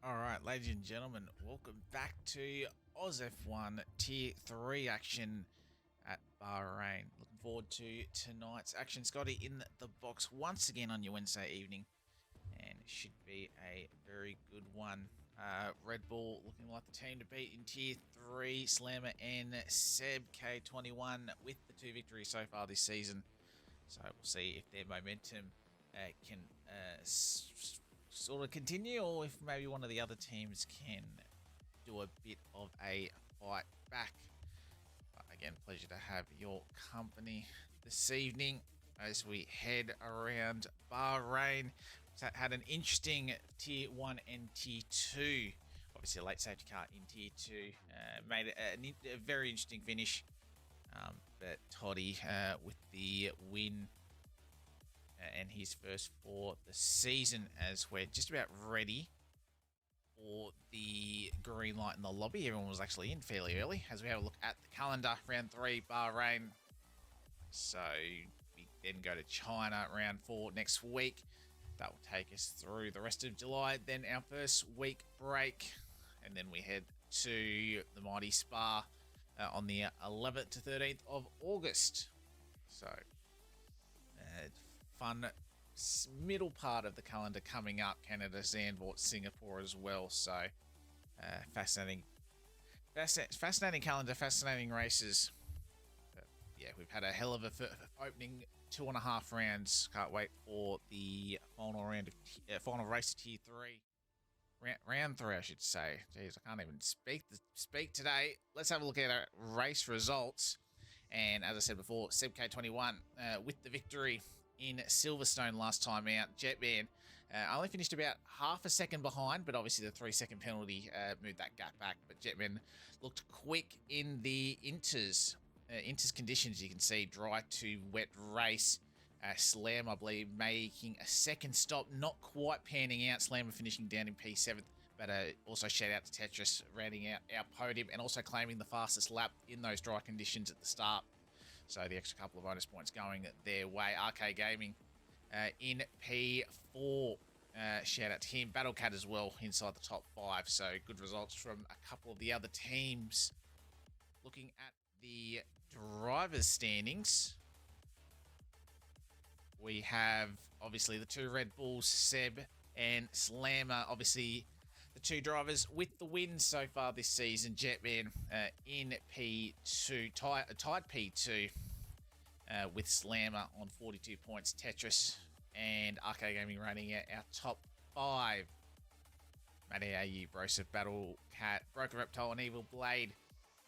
Alright, ladies and gentlemen, welcome back to AUSF1 Tier 3 action at Bahrain. Looking forward to tonight's action. Scotty in the box once again on your Wednesday evening, and it should be a very good one. Red Bull looking like the team to beat in Tier 3. Slammer and Seb K21 with the 2 victories so far this season. So we'll see if their momentum can sort of continue, or if maybe one of the other teams can do a bit of a fight back. But again, pleasure to have your company this evening as we head around Bahrain. Had an interesting Tier 1 and Tier 2. Obviously a late safety car in Tier 2. Made a very interesting finish. But Toddy with the win and his first for the season, as we're just about ready for the green light in the lobby. Everyone was actually in fairly early as we have a look at the calendar. Round 3, Bahrain. So we then go to China, round 4 next week. That will take us through the rest of July. Then our first week break, and then we head to the mighty Spa on the 11th to 13th of August. So fun middle part of the calendar coming up. Canada, Zandvoort, Singapore as well. So fascinating calendar, fascinating races. But yeah, we've had a hell of a opening 2.5 rounds. Can't wait for the final round of final race of Tier 3. Round 3, I should say. Jeez, I can't even speak today. Let's have a look at our race results. And as I said before, Seb K21 with the victory in Silverstone last time out. Jetman only finished about half a second behind, but obviously the 3-second penalty moved that gap back. But Jetman looked quick in the Inters conditions. You can see dry to wet race. Slam, I believe, making a second stop, not quite panning out. Slammer finishing down in P7th, but also shout out to Tetris rounding out our podium and also claiming the fastest lap in those dry conditions at the start. So the extra couple of bonus points going their way. RK Gaming in P4. Shout out to him. Battlecat as well inside the top 5. So good results from a couple of the other teams. Looking at the drivers' standings, we have obviously the 2 Red Bulls, Seb and Slammer. Obviously the 2 drivers with the wins so far this season. Jetman in P2, tied P2 with Slammer on 42 points. Tetris and RK Gaming running out our top 5. Matty AU, Broseph, Battlecat, Broken Reptile and Evil Blade.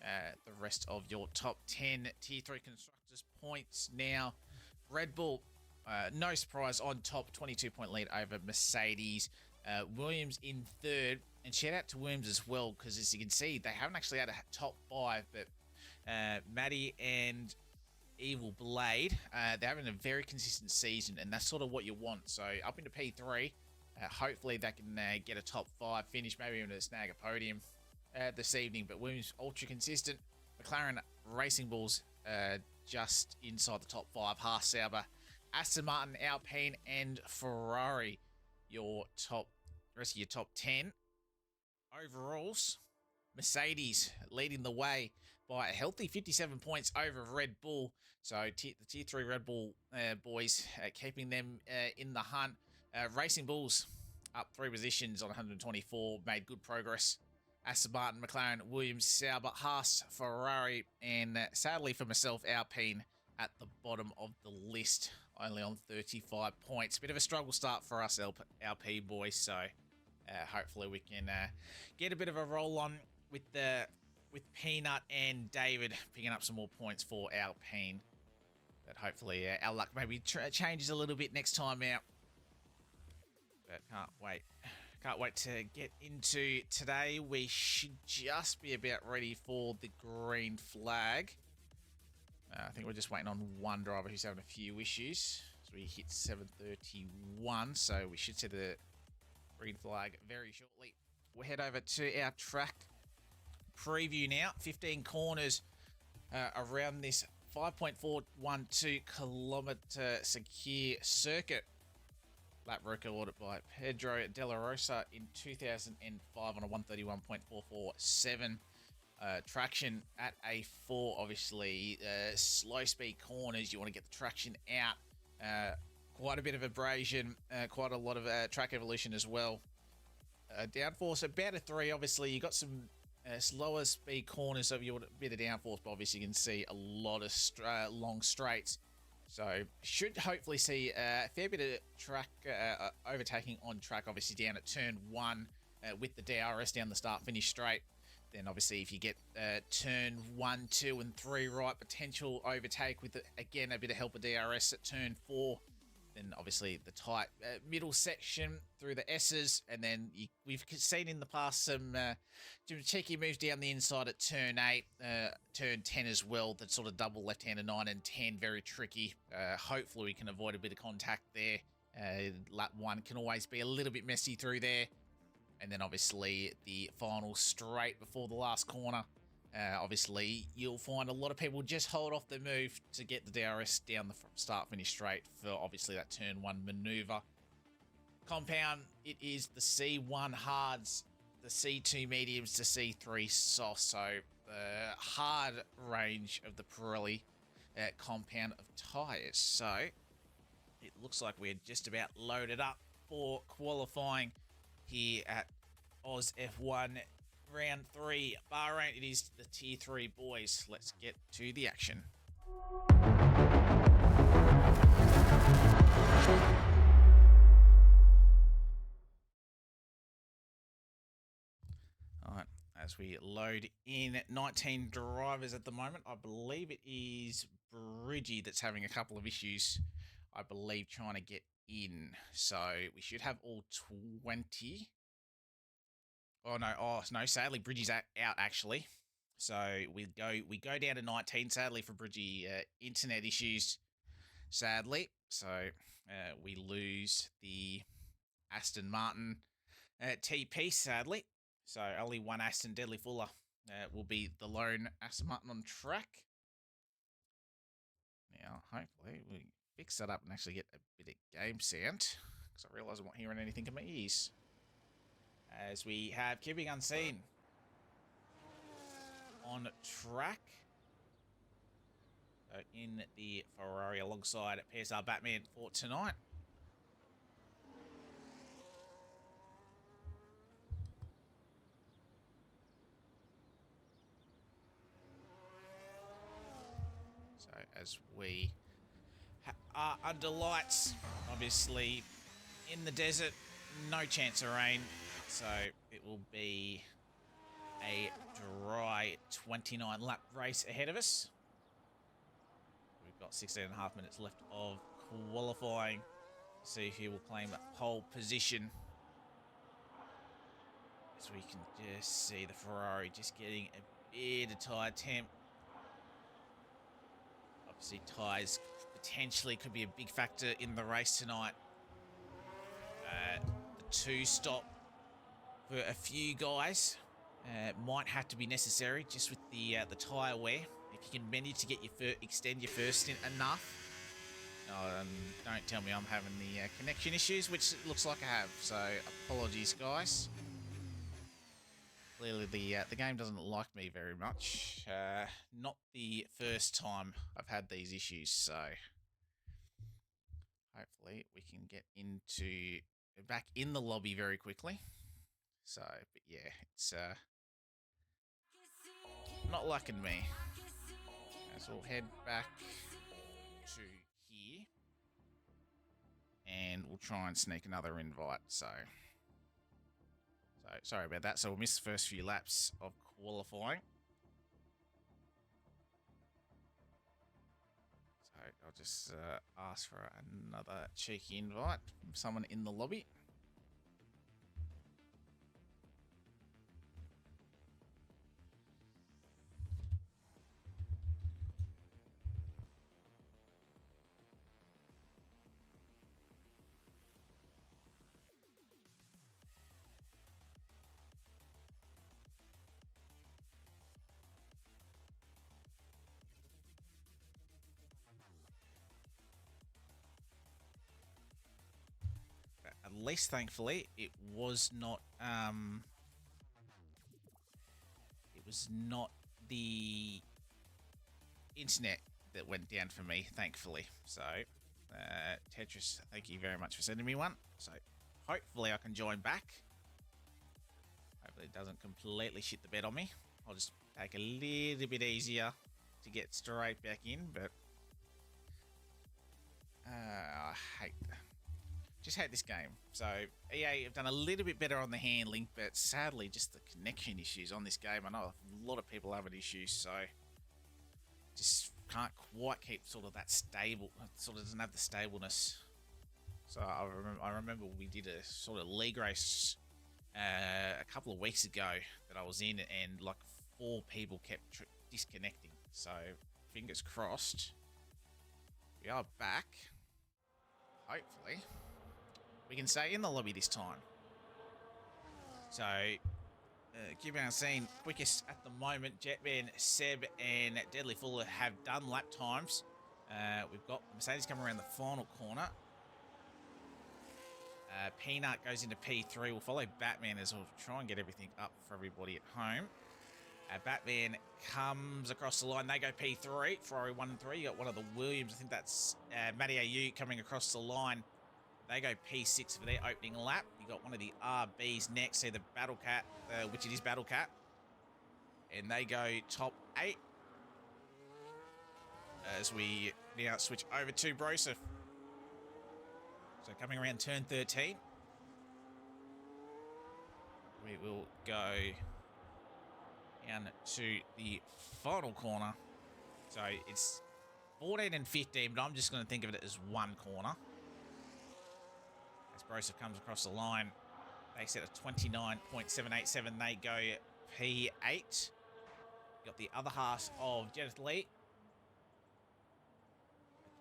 The rest of your top 10 Tier 3 constructors points now. Red Bull, no surprise, on top, 22-point lead over Mercedes. Williams in 3rd, and shout out to Williams as well, because as you can see, they haven't actually had a top 5, but Matty and Evil Blade, they're having a very consistent season, and that's sort of what you want. So up into P3, hopefully they can get a top 5 finish, maybe even to snag a podium this evening. But Williams ultra consistent. McLaren Racing Bulls just inside the top 5. Haas, Sauber, Aston Martin, Alpine and Ferrari, rest of your top 10. Overalls, Mercedes leading the way by a healthy 57 points over Red Bull. So the Tier 3 Red Bull boys keeping them in the hunt. Racing Bulls up 3 positions on 124, made good progress. Aston Martin, McLaren, Williams, Sauber, Haas, Ferrari, and sadly for myself, Alpine at the bottom of the list, only on 35 points. Bit of a struggle start for us LP boys, so hopefully we can get a bit of a roll on with Peanut and David picking up some more points for Alpine. But hopefully our luck maybe changes a little bit next time out. But can't wait to get into today. We should just be about ready for the green flag. I think we're just waiting on one driver who's having a few issues. So we hit 7:31, so we should see the green flag very shortly. We'll head over to our track preview now. 15 corners around this 5.412 kilometer secure circuit. Lap record by Pedro De La Rosa in 2005 on a 131.447. Traction at A4, obviously. Slow speed corners, you want to get the traction out. Quite a bit of abrasion, quite a lot of track evolution as well. Downforce about a 3. Obviously, you got some slower speed corners, so you want a bit of downforce, but obviously you can see a lot of long straights. So should hopefully see a fair bit of track overtaking on track, obviously down at turn 1 with the DRS down the start finish straight. Then obviously if you get turn 1, 2 and 3 right, potential overtake with again a bit of help of DRS at turn 4. Then obviously the tight middle section through the S's, and then we've seen in the past some cheeky moves down the inside at turn 8, turn 10 as well, that sort of double left-hander 9 and 10, very tricky. Hopefully we can avoid a bit of contact there. Lap 1 can always be a little bit messy through there. And then obviously the final straight before the last corner. Obviously, you'll find a lot of people just hold off the move to get the DRS down the start-finish straight for obviously that turn 1 maneuver. Compound, it is the C1 hards, the C2 mediums, the C3 soft. So the hard range of the Pirelli compound of tyres. So it looks like we're just about loaded up for qualifying here at AUSF1 Round 3, Bahrain. It is the Tier 3 boys. Let's get to the action. Alright, as we load in 19 drivers at the moment, I believe it is Bridgie that's having a couple of issues, I believe, trying to get in. So we should have all 20. Oh no! Sadly, Bridgie's out actually. So we go down to 19. Sadly for Bridgie, internet issues. Sadly, so we lose the Aston Martin TP. Sadly, so only one Aston Deadly Fuller will be the lone Aston Martin on track. Now, hopefully, we fix that up and actually get a bit of game sound, because I realise I'm not hearing anything in my ears. As we have Keeping Unseen on track in the Ferrari alongside PSR Batman for tonight. So as we are under lights, obviously in the desert, no chance of rain. So it will be a dry 29 lap race ahead of us. We've got 16 and a half minutes left of qualifying. See if he will claim a pole position. As we can just see the Ferrari just getting a bit of tyre temp. Obviously tyres potentially could be a big factor in the race tonight. The 2-stop for a few guys might have to be necessary, just with the tyre wear. If you can manage to get extend your first stint enough. Don't tell me I'm having the connection issues, which it looks like I have. So apologies, guys. Clearly the game doesn't like me very much. Not the first time I've had these issues, so hopefully we can get back in the lobby very quickly. So, but yeah, it's not liking me. So we'll head back to here, and we'll try and sneak another invite. So sorry about that. So we'll miss the first few laps of qualifying. So I'll just ask for another cheeky invite from someone in the lobby. least thankfully, it was not the internet that went down for me, thankfully. So, Tetris, thank you very much for sending me one. So, hopefully I can join back. Hopefully it doesn't completely shit the bed on me. I'll just take a little bit easier to get straight back in, but I just hate this game. So EA have done a little bit better on the handling, but sadly just the connection issues on this game. I know a lot of people having issues, so just can't quite keep sort of that stable, sort of doesn't have the stableness. So I remember we did a sort of league race a couple of weeks ago that I was in, and like 4 people kept disconnecting. So fingers crossed we are back. Hopefully we can stay in the lobby this time. So keeping our scene quickest at the moment, Jetman, Seb and Deadly Fuller have done lap times. We've got Mercedes coming around the final corner. Peanut goes into P3. We'll follow Batman as we'll try and get everything up for everybody at home. Batman comes across the line. They go P3. Ferrari 1 and 3. You got one of the Williams. I think that's Matty AU coming across the line. They go P6 for their opening lap. You got one of the RBs next. See the Battle Cat, which it is Battle Cat. And they go top 8. As we now switch over to Broseph. So coming around turn 13. We will go down to the final corner. So it's 14 and 15, but I'm just going to think of it as one corner. As Broseph comes across the line, they set a 29.787. They go P8. Got the other half of Jenneth Lee.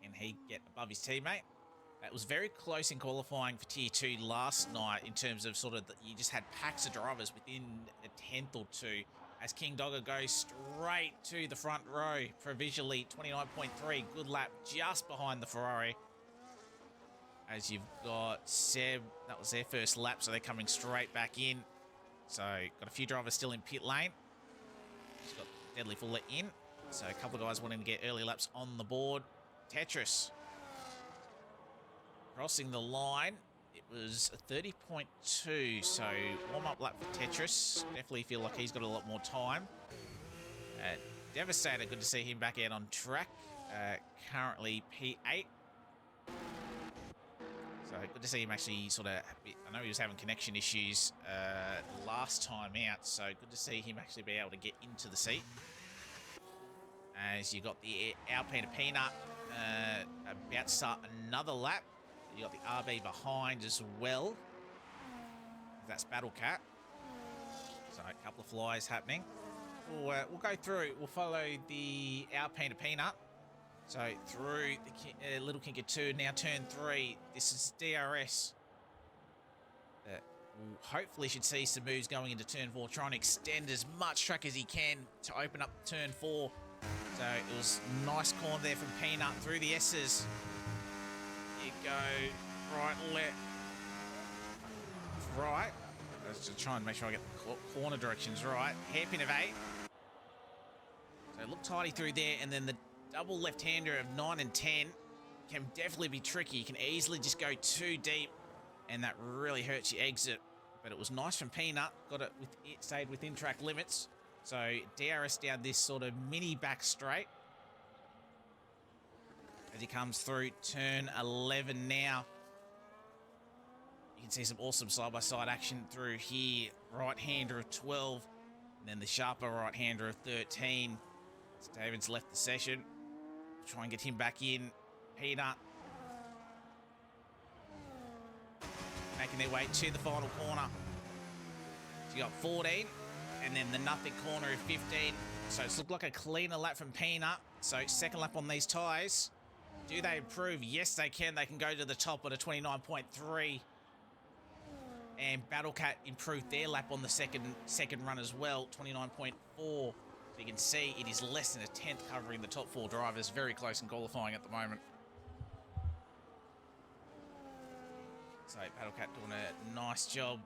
Can he get above his teammate? It was very close in qualifying for Tier 2 last night in terms of sort of, you just had packs of drivers within a tenth or two. As King Dogger goes straight to the front row, provisionally 29.3. Good lap just behind the Ferrari. As you've got Seb, that was their first lap, so they're coming straight back in. So got a few drivers still in pit lane. Just got Deadly Fuller in. So a couple of guys wanting to get early laps on the board. Tetris crossing the line. It was a 30.2, so warm-up lap for Tetris. Definitely feel like he's got a lot more time. Devastator, good to see him back out on track. Currently P8. So good to see him actually sort of, I know he was having connection issues last time out, so good to see him actually be able to get into the seat. As you got the Alpine Peanut about to start another lap. You got the RB behind as well. That's Battle Cat. So a couple of flies happening. We'll go through. We'll follow the Alpine Peanut. So through the Little Kinker 2, now turn 3. This is DRS. We'll hopefully should see some moves going into turn 4. Try and extend as much track as he can to open up turn 4. So it was nice corner there from Peanut through the S's. You go right, left, right. Let's just try and make sure I get the corner directions right. Hairpin of 8. So look tidy through there, and then the double left-hander of 9 and 10 can definitely be tricky. You can easily just go too deep, and that really hurts your exit. But it was nice from Peanut. Got it, stayed within track limits. So DRS down this sort of mini back straight. As he comes through turn 11 now. You can see some awesome side-by-side action through here. Right-hander of 12. And then the sharper right-hander of 13. So David's left the session. Try and get him back in. Peanut. Making their way to the final corner. So you got 14. And then the nothing corner of 15. So it's looked like a cleaner lap from Peanut. So second lap on these tyres. Do they improve? Yes, they can. They can go to the top at a 29.3. And Battle Cat improved their lap on the second run as well, 29.4. So you can see it is less than a tenth covering the top 4 drivers. Very close in qualifying at the moment. So Battlecat doing a nice job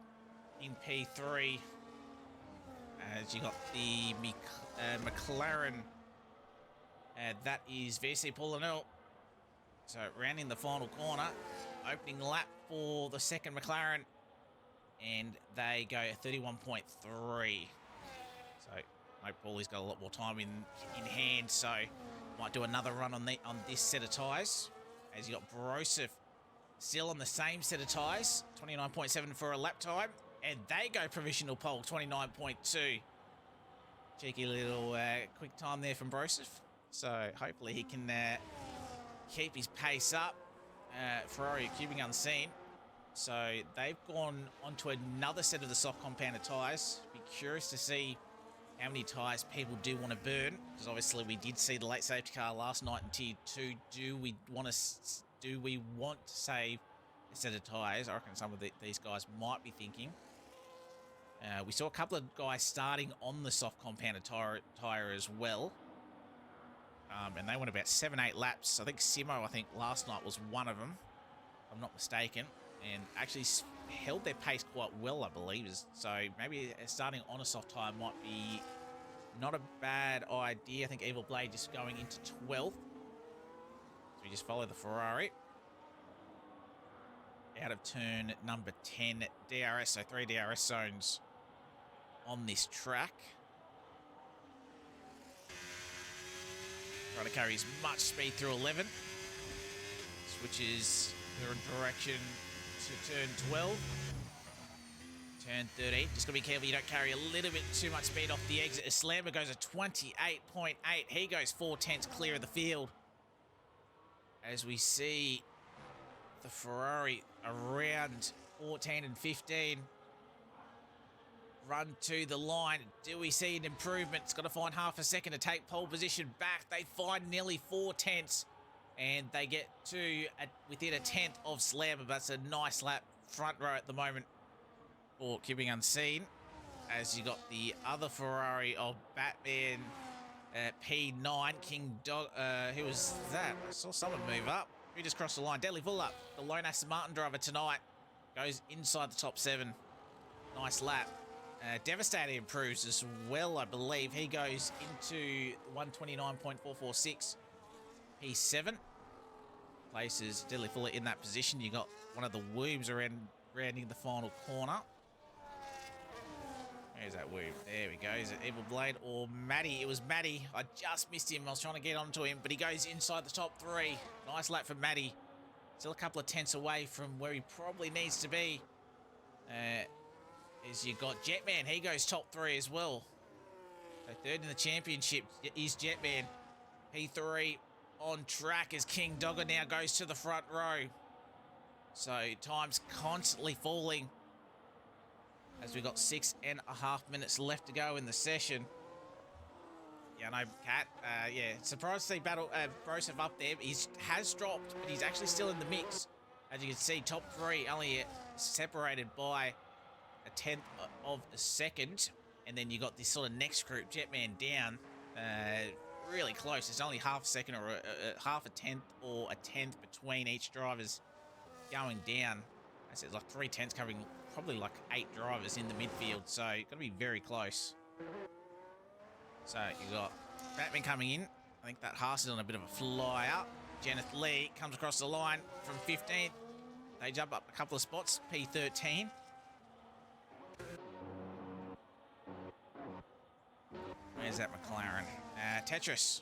in P3. As you got the McLaren. That is VC Paulinel. So rounding the final corner. Opening lap for the second McLaren. And they go 31.3. So Mike Paulie's got a lot more time in hand. So might do another run on this set of tyres. As you got Broseph still on the same set of tyres. 29.7 for a lap time. And they go provisional pole, 29.2. Cheeky little quick time there from Broseph. So hopefully he can keep his pace up. Ferrari cubing unseen. So they've gone on to another set of the soft compounded tyres. Be curious to see how many tyres people do want to burn. Because obviously we did see the late safety car last night in Tier 2. Do we want to save a set of tyres? I reckon some of these guys might be thinking. We saw a couple of guys starting on the soft compounded tyre as well. And they went about 7-8 laps. I think Simo, last night was one of them, if I'm not mistaken. And actually held their pace quite well, I believe. So maybe starting on a soft tyre might be not a bad idea. I think Evil Blade just going into 12th. So we just follow the Ferrari. Out of turn number 10, DRS. So 3 DRS zones on this track. Trying to carry as much speed through 11. Switches the direction to turn 12. Turn 13. Just got to be careful you don't carry a little bit too much speed off the exit. As Slammer goes at 28.8. He goes 4/10 clear of the field. As we see the Ferrari around 14 and 15. Run to the line. Do we see an improvement? It's got to find half a second to take pole position back. They find nearly 4/10. And they get to within a 10th of Slammer. That's a nice lap front row at the moment for keeping unseen. As you got the other Ferrari of Batman P9, King Dog. Who was that? I saw someone move up. Who just crossed the line? Deadly Full Up, the lone Aston Martin driver tonight, goes inside the top 7. Nice lap. Devastator improves as well, I believe. He goes into 129.446. P7. Places Deadly Fuller in that position. You got one of the Woobs rounding the final corner. There's that Woob. There we go. Is it Evil Blade or Matty? It was Matty. I just missed him. I was trying to get onto him, but he goes inside the top 3. Nice lap for Matty. Still a couple of tenths away from where he probably needs to be. As you got Jetman. He goes top 3 as well. So third in the championship is Jetman. P3 on track as King Dogger now goes to the front row. So time's constantly falling as we've got 6.5 minutes left to go in the session. Yeah, I know, Kat. Surprised to see Broseph up there. He has dropped, but he's actually still in the mix. As you can see, top 3 only separated by a 10th of a second. And then you got this sort of next group, Jetman down. Really close. It's only half a second or half a tenth or a tenth between each driver's going down. I said like 3/10 covering probably like 8 drivers in the midfield. So you've got to be very close. So you got Batman coming in. I think that Haas is on a bit of a fly out. Jenneth Lee comes across the line from 15th. They jump up a couple of spots. P13. Where's that McLaren? Tetris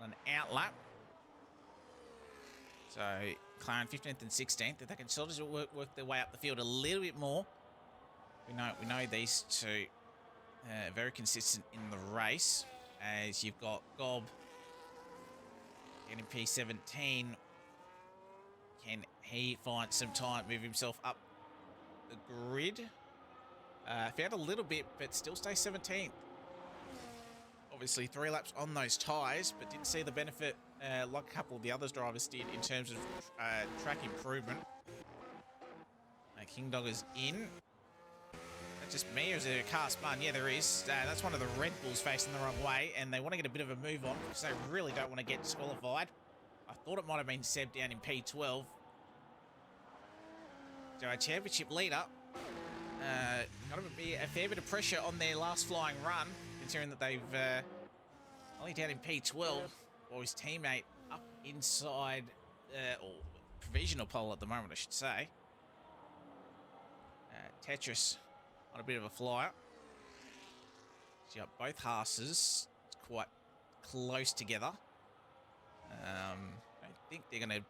on an out lap. So McLaren 15th and 16th. If they can sort of work their way up the field a little bit more. We know these two very consistent in the race. As you've got Gob getting P17. Can he find some time, move himself up the grid? Found a little bit, but still stays 17th. Obviously 3 laps on those tyres, but didn't see the benefit like a couple of the other drivers did in terms of track improvement. King Dogger's in. That's just me, or is there a car spun? Yeah, there is. That's one of the Red Bulls facing the wrong way, and they want to get a bit of a move on because they really don't want to get disqualified. I thought it might have been Seb down in P12. So our championship leader, got to be a fair bit of pressure on their last flying run, considering that they've only down in P12, or his teammate up inside, or provisional pole at the moment, I should say. Tetris on a bit of a flyer. So you got both Haas's quite close together. I think they're going to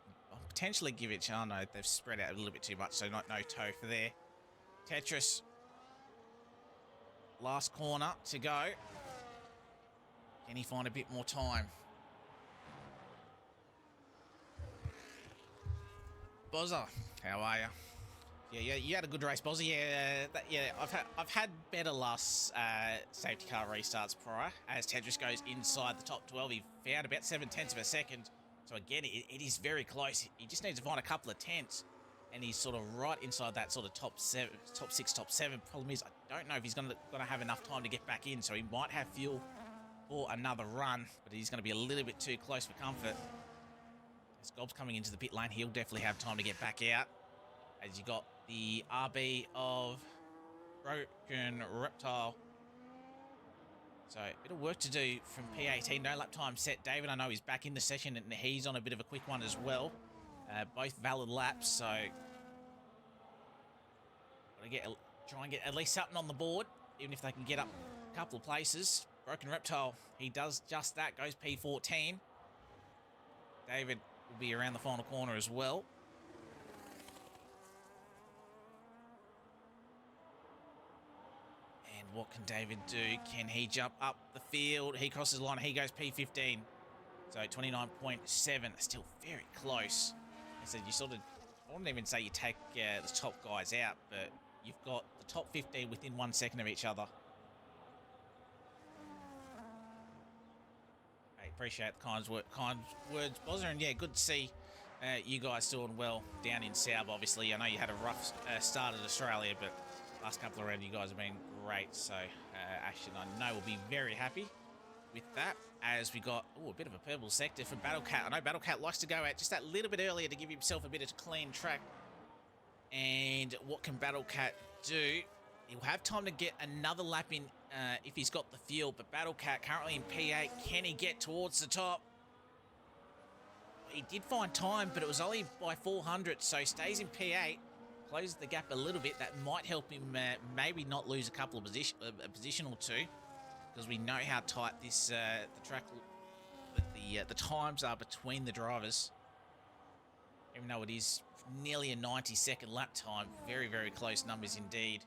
potentially give it. Oh no, they've spread out a little bit too much, so no toe for there. Tetris, last corner to go. Can he find a bit more time? Bozza, how are you? Yeah, you had a good race, Bozzy. Yeah, I've had better last safety car restarts prior. As Tetris goes inside the top 12, he found about 7/10 of a second. So again, it is very close. He just needs to find a couple of tenths, and he's sort of right inside that sort of top 6, top 7. Problem is, I don't know if he's gonna have enough time to get back in. So he might have fuel for another run, but he's going to be a little bit too close for comfort. As Gob's coming into the pit lane, he'll definitely have time to get back out. As you got the RB of Broken Reptile. So a bit of work to do from P18. No lap time set. David, I know he's back in the session and he's on a bit of a quick one as well. Both valid laps, so gotta try and get at least something on the board, even if they can get up a couple of places. Broken Reptile, he does just that, goes P14. David will be around the final corner as well. And what can David do? Can he jump up the field? He crosses the line, he goes P15. So 29.7, still very close. I said you sort of, I wouldn't even say you take the top guys out, but you've got the top 15 within 1 second of each other. Appreciate the kind words, Bozza, and yeah, good to see you guys doing well down in Saub. Obviously, I know you had a rough start at Australia, but last couple of rounds you guys have been great. So Ashton, I know, will be very happy with that. As we got a bit of a purple sector for Battlecat. I know Battlecat likes to go out just that little bit earlier to give himself a bit of clean track. And what can Battlecat do? He'll have time to get another lap in if he's got the fuel, but Battlecat currently in P8. Can he get towards the top? He did find time, but it was only by 400, so he stays in P8, closes the gap a little bit. That might help him maybe not lose a couple of a position or two, because we know how tight this the track, the times are between the drivers. Even though it is nearly a 90-second lap time, very, very close numbers indeed.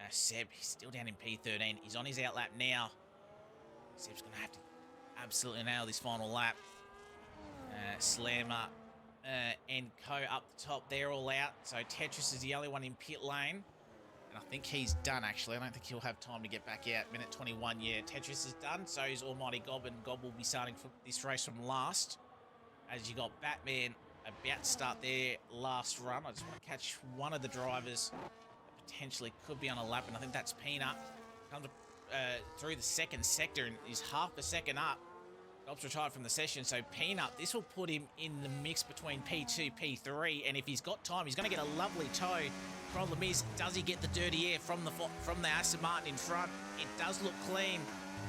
Seb, he's still down in P13. He's on his out lap now. Seb's going to have to absolutely nail this final lap. Slammer and Co up the top. They're all out. So Tetris is the only one in pit lane. And I think he's done, actually. I don't think he'll have time to get back out. Minute 21, yeah. Tetris is done. So is Almighty Gob, and Gob will be starting for this race from last. As you got Batman about to start their last run. I just want to catch one of the drivers potentially could be on a lap, and I think that's Peanut. Comes through the second sector and is half a second up. Gob's retired from the session, so Peanut, this will put him in the mix between P2, P3, and if he's got time, he's going to get a lovely tow. Problem is, does he get the dirty air from the Aston Martin in front? It does look clean.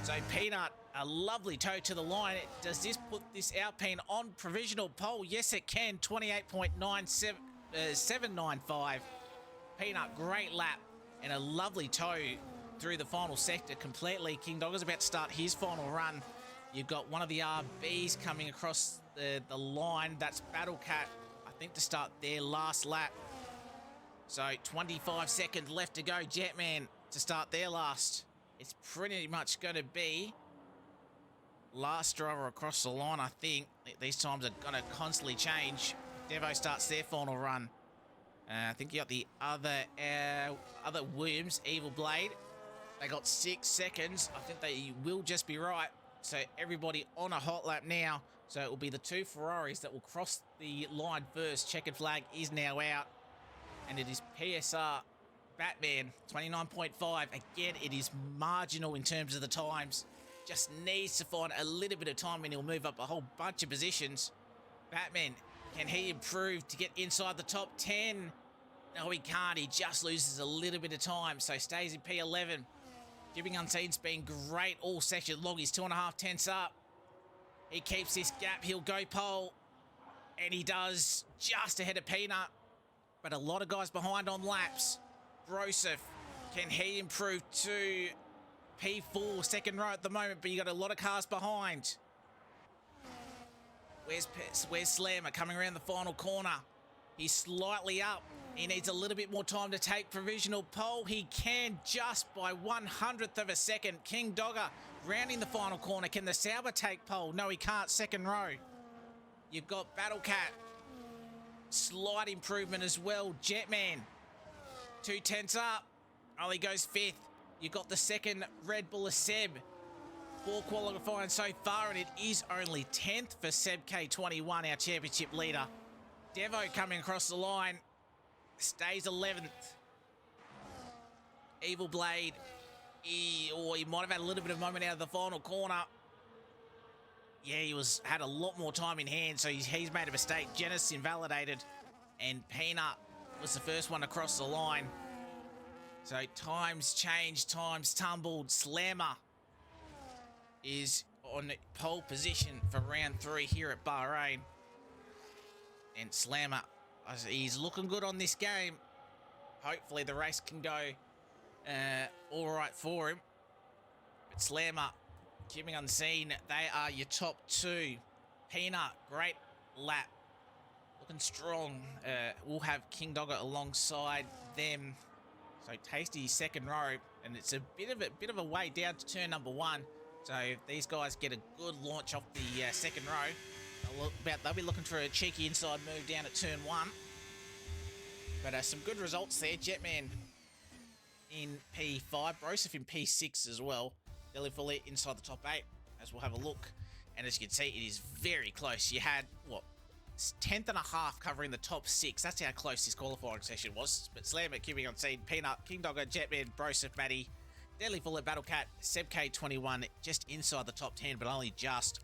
So Peanut, a lovely tow to the line. Does this put this Alpine on provisional pole? Yes, it can. 28.795. Peanut, great lap and a lovely tow through the final sector completely. King Dogger's about to start his final run. You've got one of the RBs coming across the line. That's Battlecat, I think, to start their last lap. So 25 seconds left to go. Jetman to start their last. It's pretty much going to be last driver across the line, I think. These times are going to constantly change. Devo starts their final run. I think you got the other Williams, Evil Blade. They got 6 seconds. I think they will just be right. So everybody on a hot lap now. So it will be the 2 Ferraris that will cross the line first. Checkered flag is now out. And it is PSR Batman, 29.5. Again, it is marginal in terms of the times. Just needs to find a little bit of time and he'll move up a whole bunch of positions. Batman, can he improve to get inside the top 10? No, he can't. He just loses a little bit of time, so stays in P11. Giving Unseen's been great all session long. He's 2.5 tenths up. He keeps this gap. He'll go pole. And he does, just ahead of Peanut. But a lot of guys behind on laps. Broseph, can he improve to P4, second row at the moment, but you got a lot of cars behind. Where's Slammer coming around the final corner? He's slightly up. He needs a little bit more time to take provisional pole. He can just by 1/100th of a second. King Dogger rounding the final corner. Can the Sauber take pole? No, he can't. Second row. You've got Battle Cat. Slight improvement as well. Jetman. 2 tenths up. Only goes 5th. You've got the second Red Bull Seb. 4 qualifying so far, and it is only 10th for Seb K21, our championship leader. Devo coming across the line. Stays 11th. Evil Blade. He might have had a little bit of moment out of the final corner. Yeah, he had a lot more time in hand, so he's made a mistake. Genesis invalidated, and Peanut was the first one across the line. So times changed, times tumbled. Slammer is on pole position for round 3 here at Bahrain. And Slammer, he's looking good on this game. Hopefully the race can go all right for him. But Slammer, keeping unseen, they are your top 2. Peanut, great lap. Looking strong. We'll have King Dogger alongside them. So Tasty second row, and it's a bit of a way down to turn number 1. So if these guys get a good launch off the second row, they'll be looking for a cheeky inside move down at turn 1. But some good results there. Jetman in P5, Broseph in P6 as well. Delhi fully inside the top 8, as we'll have a look. And as you can see, it is very close. You had, what, 10th and a half covering the top 6. That's how close this qualifying session was. But Slammer, keeping on scene. Peanut, King Dogger, Jetman, Broseph, Matty, Deadly Fuller, Battle Cat, Seb K21 just inside the top 10, but only just.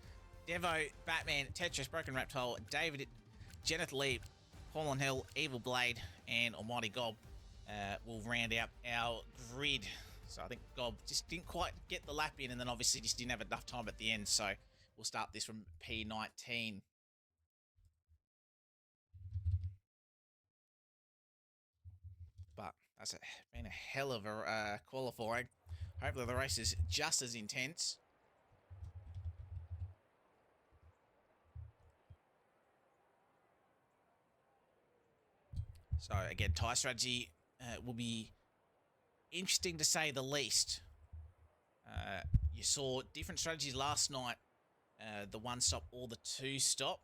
Devo, Batman, Tetris, Broken Reptile, David, Jeneth Lee, Paul Hill, Evil Blade, and Almighty Gob will round out our grid. So I think Gob just didn't quite get the lap in, and then obviously just didn't have enough time at the end. So we'll start this from P19. But that's been a hell of a qualifying. Hopefully the race is just as intense. So again, tyre strategy will be interesting to say the least. You saw different strategies last night. The 1-stop or the 2-stop.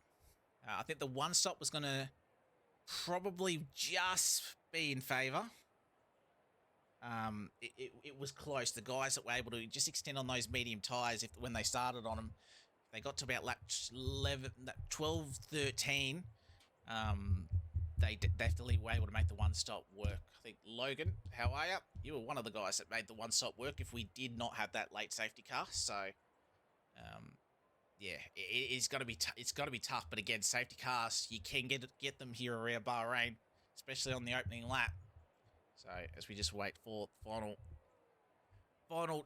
I think the 1-stop was going to probably just be in favour. It was close. The guys that were able to just extend on those medium tyres when they started on them, they got to about lap 12, 13. They definitely were able to make the 1-stop work. I think, Logan, how are you? You were one of the guys that made the 1-stop work if we did not have that late safety car. So, yeah, it's got to be it's got to be tough. But again, safety cars, you can get them here around Bahrain, especially on the opening lap. So as we just wait for final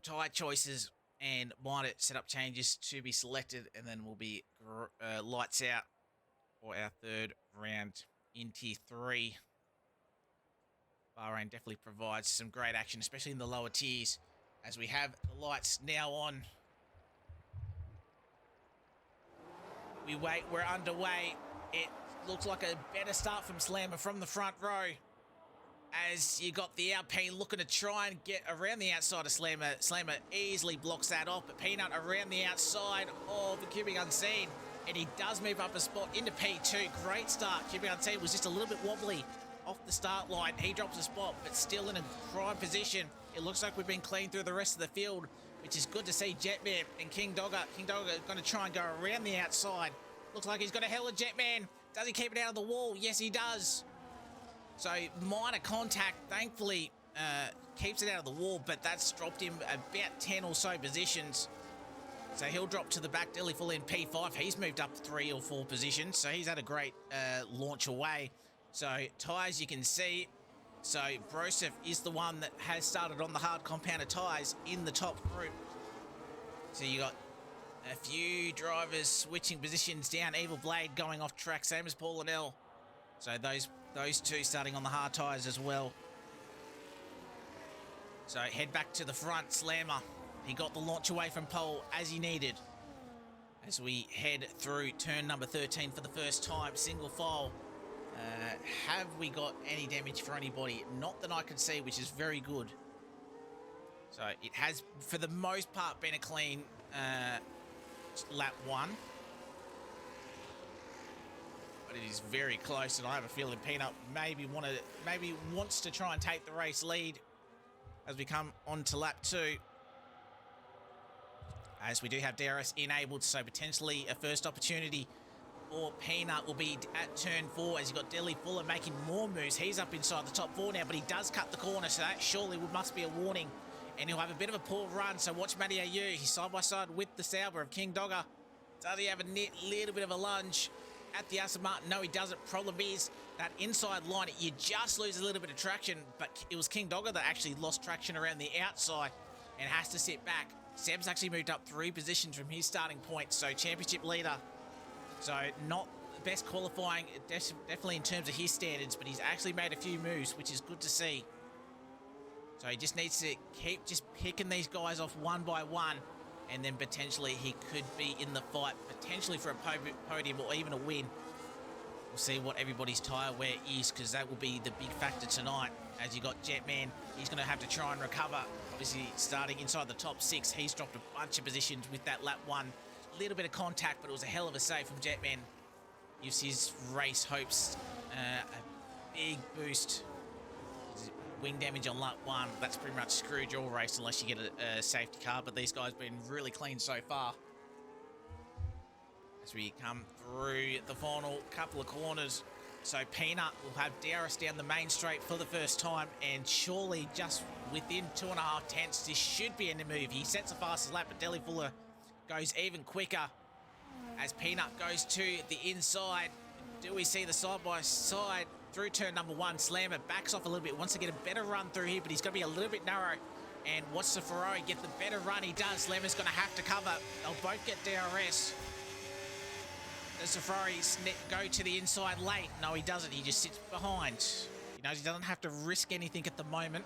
tyre choices and minor setup changes to be selected, and then we'll be lights out for our 3rd round in Tier 3. Bahrain definitely provides some great action, especially in the lower tiers, as we have the lights now on. We wait, we're underway. It looks like a better start from Slammer from the front row, as you got the Alpine looking to try and get around the outside of Slammer. Slammer easily blocks that off, but Peanut around the outside of the Cubing Unseen. And he does move up a spot into P2. Great start. Cubing Unseen was just a little bit wobbly off the start line. He drops a spot, but still in a prime position. It looks like we've been clean through the rest of the field, which is good to see. Jetman and King Dogger. King Dogger going to try and go around the outside. Looks like he's got a hell of Jetman. Does he keep it out of the wall? Yes, he does. So minor contact, thankfully, keeps it out of the wall, but that's dropped him about 10 or so positions. So he'll drop to the back. Delhi full in P5. He's moved up 3 or 4 positions, so he's had a great launch away. So tyres, you can see, So Broseph is the one that has started on the hard compounded tyres in the top group. So you got a few drivers switching positions down. Evil Blade going off track, same as Paul and L. So those two starting on the hard tyres as well. So head back to the front, Slammer. He got the launch away from pole as he needed. As we head through turn number 13 for the first time, single file. Have we got any damage for anybody? Not that I can see, which is very good. So it has, for the most part, been a clean lap 1. But it is very close, and I have a feeling Peanut maybe wants to try and take the race lead as we come on to lap 2. As we do have DRS enabled, so potentially a first opportunity for Peanut will be at turn 4 as you've got Deli Fuller making more moves. He's up inside the top 4 now, but he does cut the corner, so that surely must be a warning. And he'll have a bit of a poor run, so watch Matty AU. He's side by side with the Sauber of King Dogger. Does he have a little bit of a lunge at the Aston Martin? No, he doesn't. Problem is that inside line, you just lose a little bit of traction, but it was King Dogger that actually lost traction around the outside and has to sit back. Seb's actually moved up 3 positions from his starting point, so championship leader. So not the best qualifying, definitely in terms of his standards, but he's actually made a few moves, which is good to see. So he just needs to keep just picking these guys off one by one, and then potentially he could be in the fight, potentially for a podium or even a win. We'll see what everybody's tyre wear is, because that will be the big factor tonight. As you got Jetman, he's going to have to try and recover. Obviously, starting inside the top 6, he's dropped a bunch of positions with that lap 1. Little bit of contact, but it was a hell of a save from Jetman. Gives his race hopes a big boost. Wing damage on lap 1, that's pretty much screwed your race unless you get a safety car, but these guys have been really clean so far. As we come through the final couple of corners, so Peanut will have DRS down the main straight for the first time, and surely just within 2.5 tenths, this should be in the move. He sets the fastest lap, but Deli Fuller goes even quicker as Peanut goes to the inside. Do we see the side-by-side through turn number 1? Slammer backs off a little bit, wants to get a better run through here, but he's going to be a little bit narrow. And watch the Ferrari get the better run. He does. Slammer's going to have to cover. They'll both get DRS. Does the Ferrari go to the inside late? No, he doesn't. He just sits behind. He knows he doesn't have to risk anything at the moment.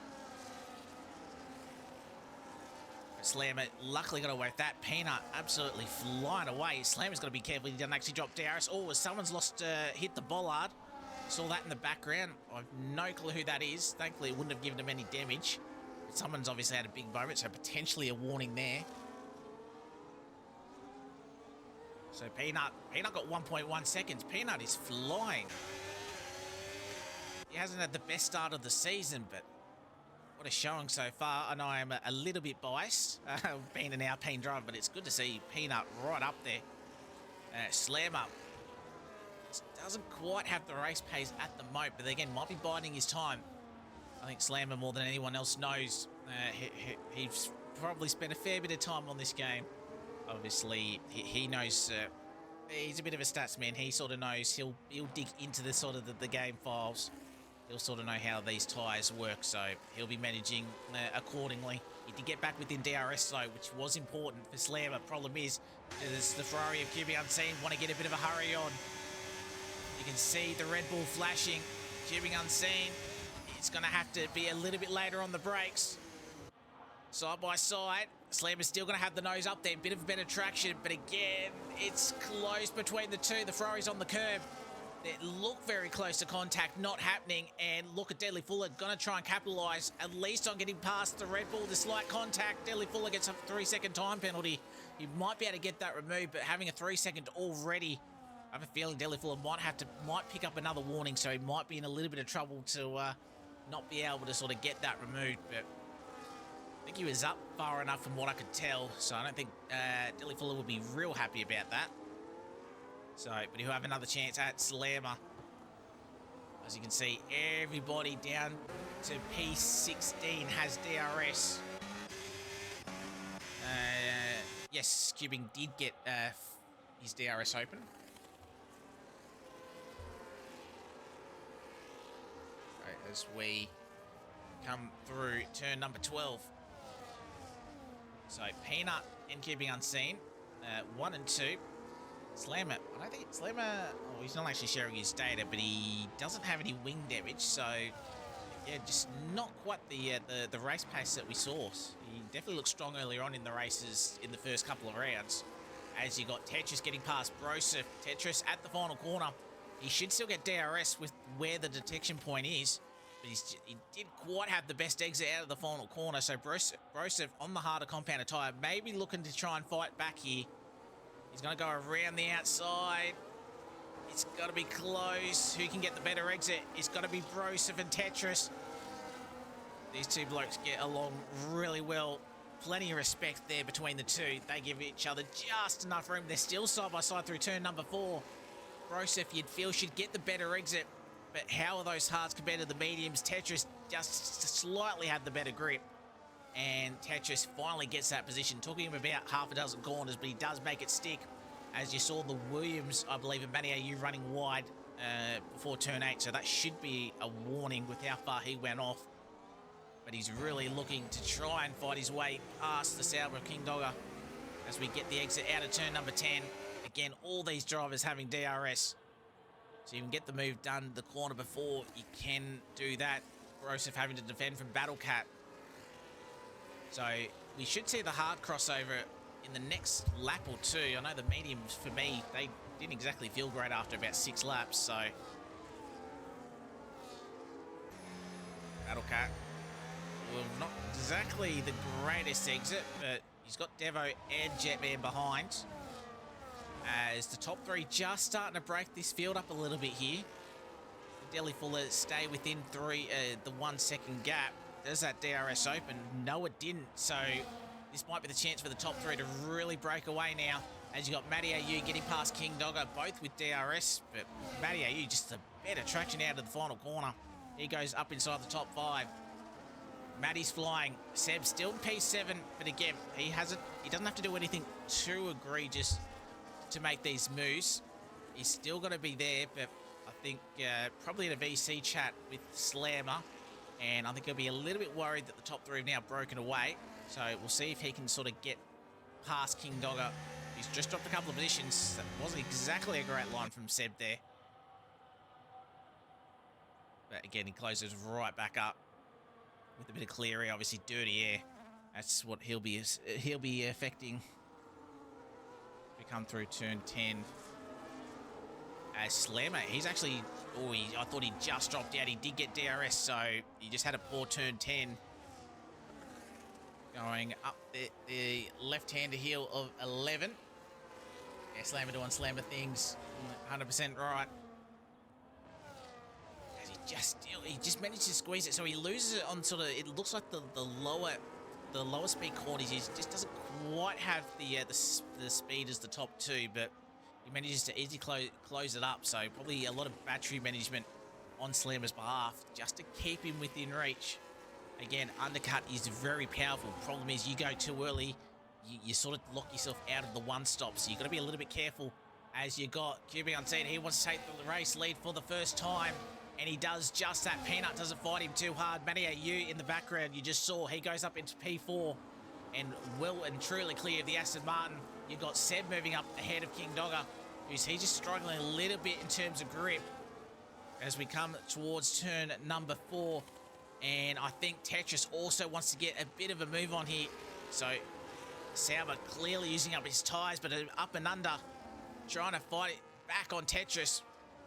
Slammer luckily got away with that. Peanut absolutely flying away. Slammer's got to be careful he doesn't actually drop DRS. Oh, someone's hit the bollard. Saw that in the background. I have no clue who that is. Thankfully, it wouldn't have given him any damage. But someone's obviously had a big moment, so potentially a warning there. So Peanut got 1.1 seconds. Peanut is flying. He hasn't had the best start of the season, but what a showing so far. I know I am a little bit biased, being an Alpine driver, but it's good to see Peanut right up there. Slammer doesn't quite have the race pace at the moment, but again, might be biding his time. I think Slammer, more than anyone else, knows he's probably spent a fair bit of time on this game. Obviously, he knows he's a bit of a stats man. He sort of knows he'll dig into the sort of the game files. He'll sort of know how these tyres work, so he'll be managing accordingly. He did get back within DRS though, which was important for Slammer. Problem is the Ferrari of QB Unseen want to get a bit of a hurry on. You can see the Red Bull flashing. QB Unseen, it's going to have to be a little bit later on the brakes. Side by side, Slammer's still going to have the nose up there, bit of better traction, but again, it's close between the two. The Ferrari's on the curb. They look very close to contact, not happening, and look at Deadly Fuller, going to try and capitalise at least on getting past the Red Bull. The slight contact, Deadly Fuller gets a 3-second time penalty. He might be able to get that removed, but having a 3-second already, I have a feeling Deadly Fuller might pick up another warning, so he might be in a little bit of trouble to not be able to sort of get that removed, but I think he was up far enough from what I could tell, so I don't think Deadly Fuller would be real happy about that. So, but he'll have another chance at Slammer. As you can see, everybody down to P16 has DRS. Yes, Cubing did get his DRS open. Right, as we come through turn number 12. So Peanut and Keeping Unseen, 1 and 2. Slammer, I don't think Slammer, oh, he's not actually sharing his data, but he doesn't have any wing damage, so yeah, just not quite the race pace that we saw. He definitely looked strong earlier on in the races in the first couple of rounds. As you got Tetris getting past Broseph. Tetris at the final corner. He should still get DRS with where the detection point is, but he didn't quite have the best exit out of the final corner, so Broseph on the harder compounder tyre, maybe looking to try and fight back here. He's going to go around the outside. It's got to be close. Who can get the better exit? It's got to be Broseph and Tetris. These two blokes get along really well. Plenty of respect there between the two. They give each other just enough room. They're still side by side through turn number 4. Broseph, you'd feel, should get the better exit. But how are those hards compared to the mediums? Tetris just slightly had the better grip. And Tetris finally gets that position. Took him about half a dozen corners, but he does make it stick. As you saw the Williams, I believe, and Matty AU running wide before turn 8. So that should be a warning with how far he went off. But he's really looking to try and fight his way past the Sauber of King Dogger as we get the exit out of turn number 10. Again, all these drivers having DRS. So you can get the move done the corner before you can do that. Broseph having to defend from Battle Cat. So we should see the hard crossover in the next lap or two. I know the mediums, for me, they didn't exactly feel great after about 6 laps. So Battle Cat, well, not exactly the greatest exit, but he's got Devo and Jetman behind. As the top 3 just starting to break this field up a little bit here. Delhi Fuller stay within the 1 second gap. Does that DRS open? No, it didn't. So this might be the chance for the top 3 to really break away now. As you got Matty AU getting past King Dogger, both with DRS, but Matty AU just a better traction out of the final corner. He goes up inside the top 5. Matty's flying. Seb still in P7, but again, he doesn't have to do anything too egregious to make these moves. He's still going to be there, but I think probably in a VC chat with Slammer, and I think he'll be a little bit worried that the top 3 have now broken away. So we'll see if he can sort of get past King Dogger. He's just dropped a couple of positions. That wasn't exactly a great line from Seb there. But again, he closes right back up with a bit of clear air, obviously dirty air. That's what he'll be affecting. We come through turn 10. As Slammer, he's actually, I thought he just dropped out. He did get DRS, so he just had a poor turn 10. Going up the left-hander heel of 11. Yeah, Slammer doing Slammer things, 100% right. As he just managed to squeeze it, so he loses it on sort of, it looks like the lower speed corners. He just doesn't quite have the speed as the top 2, but he manages to easily close it up. So probably a lot of battery management on Slammer's behalf just to keep him within reach. Again, undercut is very powerful. Problem is, you go too early, you sort of lock yourself out of the one stop. So you've got to be a little bit careful. As you got QB Unseen, he wants to take the race lead for the first time, and he does just that. Peanut doesn't fight him too hard. Matty AU in the background, you just saw, he goes up into P4 and well and truly clear of the Aston Martin. You've got Seb moving up ahead of King Dogger, he's just struggling a little bit in terms of grip as we come towards turn number 4. And I think Tetris also wants to get a bit of a move on here. So Sauber clearly using up his tyres, but up and under, trying to fight it back on Tetris.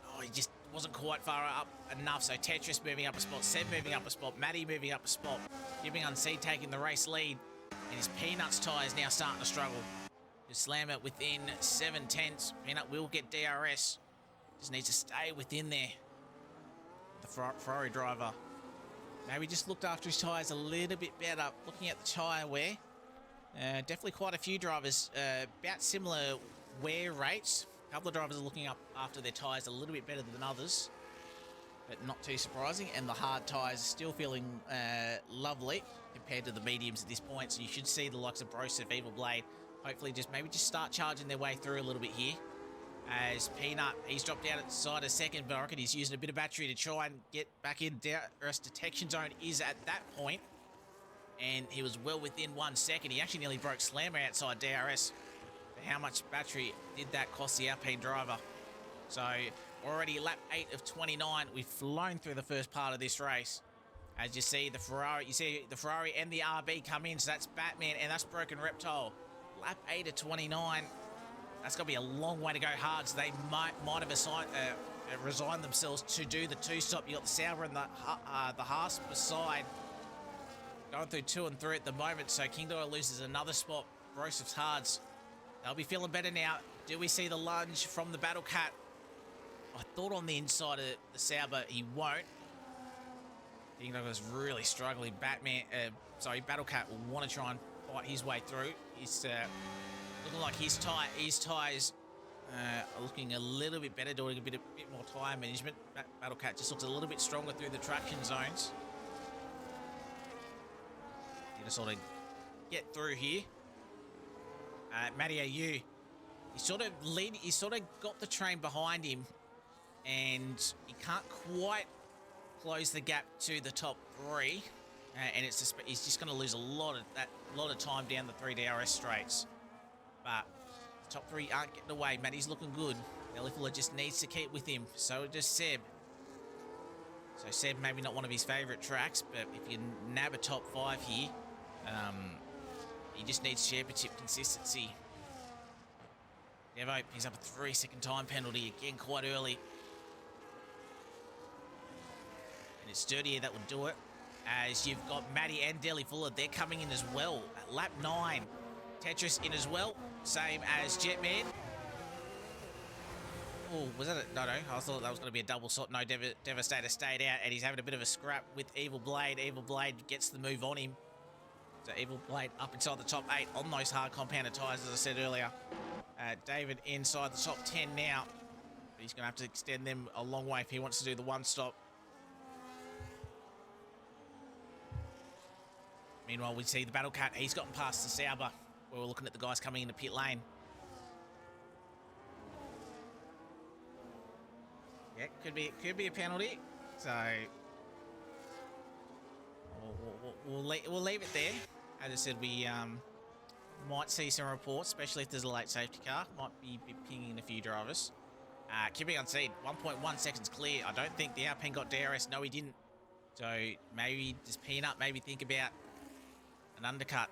Oh, he just wasn't quite far up enough. So Tetris moving up a spot, Seb moving up a spot, Matty moving up a spot, Giving Unseen taking the race lead. And his Peanuts tyres now starting to struggle. Just slam it within 7/10. Peanut will get DRS. Just needs to stay within there. The Ferrari driver maybe just looked after his tyres a little bit better. Looking at the tyre wear, definitely quite a few drivers about similar wear rates. A couple of drivers are looking up after their tyres a little bit better than others, but not too surprising. And the hard tyres are still feeling lovely compared to the mediums at this point. So you should see the likes of Broseph, Evil Blade, hopefully maybe just start charging their way through a little bit here. As Peanut, he's dropped down outside a second, but I reckon he's using a bit of battery to try and get back in. DRS detection zone is at that point, and he was well within 1 second. He actually nearly broke Slammer outside DRS. How much battery did that cost the Alpine driver? So already lap 8 of 29. We've flown through the first part of this race. As you see the Ferrari and the RB come in. So that's Batman and that's Broken Reptile. Lap 8 of 29. That's going to be a long way to go hard. So they might have resigned themselves to do the 2-stop. You got the Sauber and the Haas beside. Going through 2 and 3 at the moment. So King Doyle loses another spot. Brosep's Hards. They'll be feeling better now. Do we see the lunge from the Battle Cat? I thought on the inside of the Sauber he won't. King Douglas really struggling. Battle Cat will want to try and fight his way through. He's looking like his tyres are looking a little bit better, doing a bit more tyre management. Battle Cat just looks a little bit stronger through the traction zones. Need to sort of get through here. Matty AU, he sort of got the train behind him, and he can't quite close the gap to the top 3, and he's just going to lose a lot of time down the 3 DRS straights. But the top 3 aren't getting away. Matty's looking good. Elifula just needs to keep with him. So does Seb. So Seb maybe not one of his favourite tracks, but if you nab a top 5 here, he just needs championship consistency. Devo picks up a 3-second time penalty again quite early. And it's Dirtier that would do it. As you've got Matty and Deli Fuller, they're coming in as well. At lap 9, Tetris in as well. Same as Jetman. Oh, was that no, I thought that was going to be a double shot. No, Devastator stayed out, and he's having a bit of a scrap with Evil Blade. Evil Blade gets the move on him. So Evil Blade up inside the top 8 on those hard compounded tyres, as I said earlier. David inside the top 10 now. But he's going to have to extend them a long way if he wants to do the 1-stop. Meanwhile, we see the Battle Cat. He's gotten past the Sauber, where we're looking at the guys coming into pit lane. Yeah, could be a penalty. So we'll leave it there. As I said, we might see some reports, especially if there's a late safety car. Might be pinging a few drivers. Keeping unseen, 1.1 seconds clear. I don't think the Alpine got DRS. No, he didn't. So maybe does Peanut maybe think about an undercut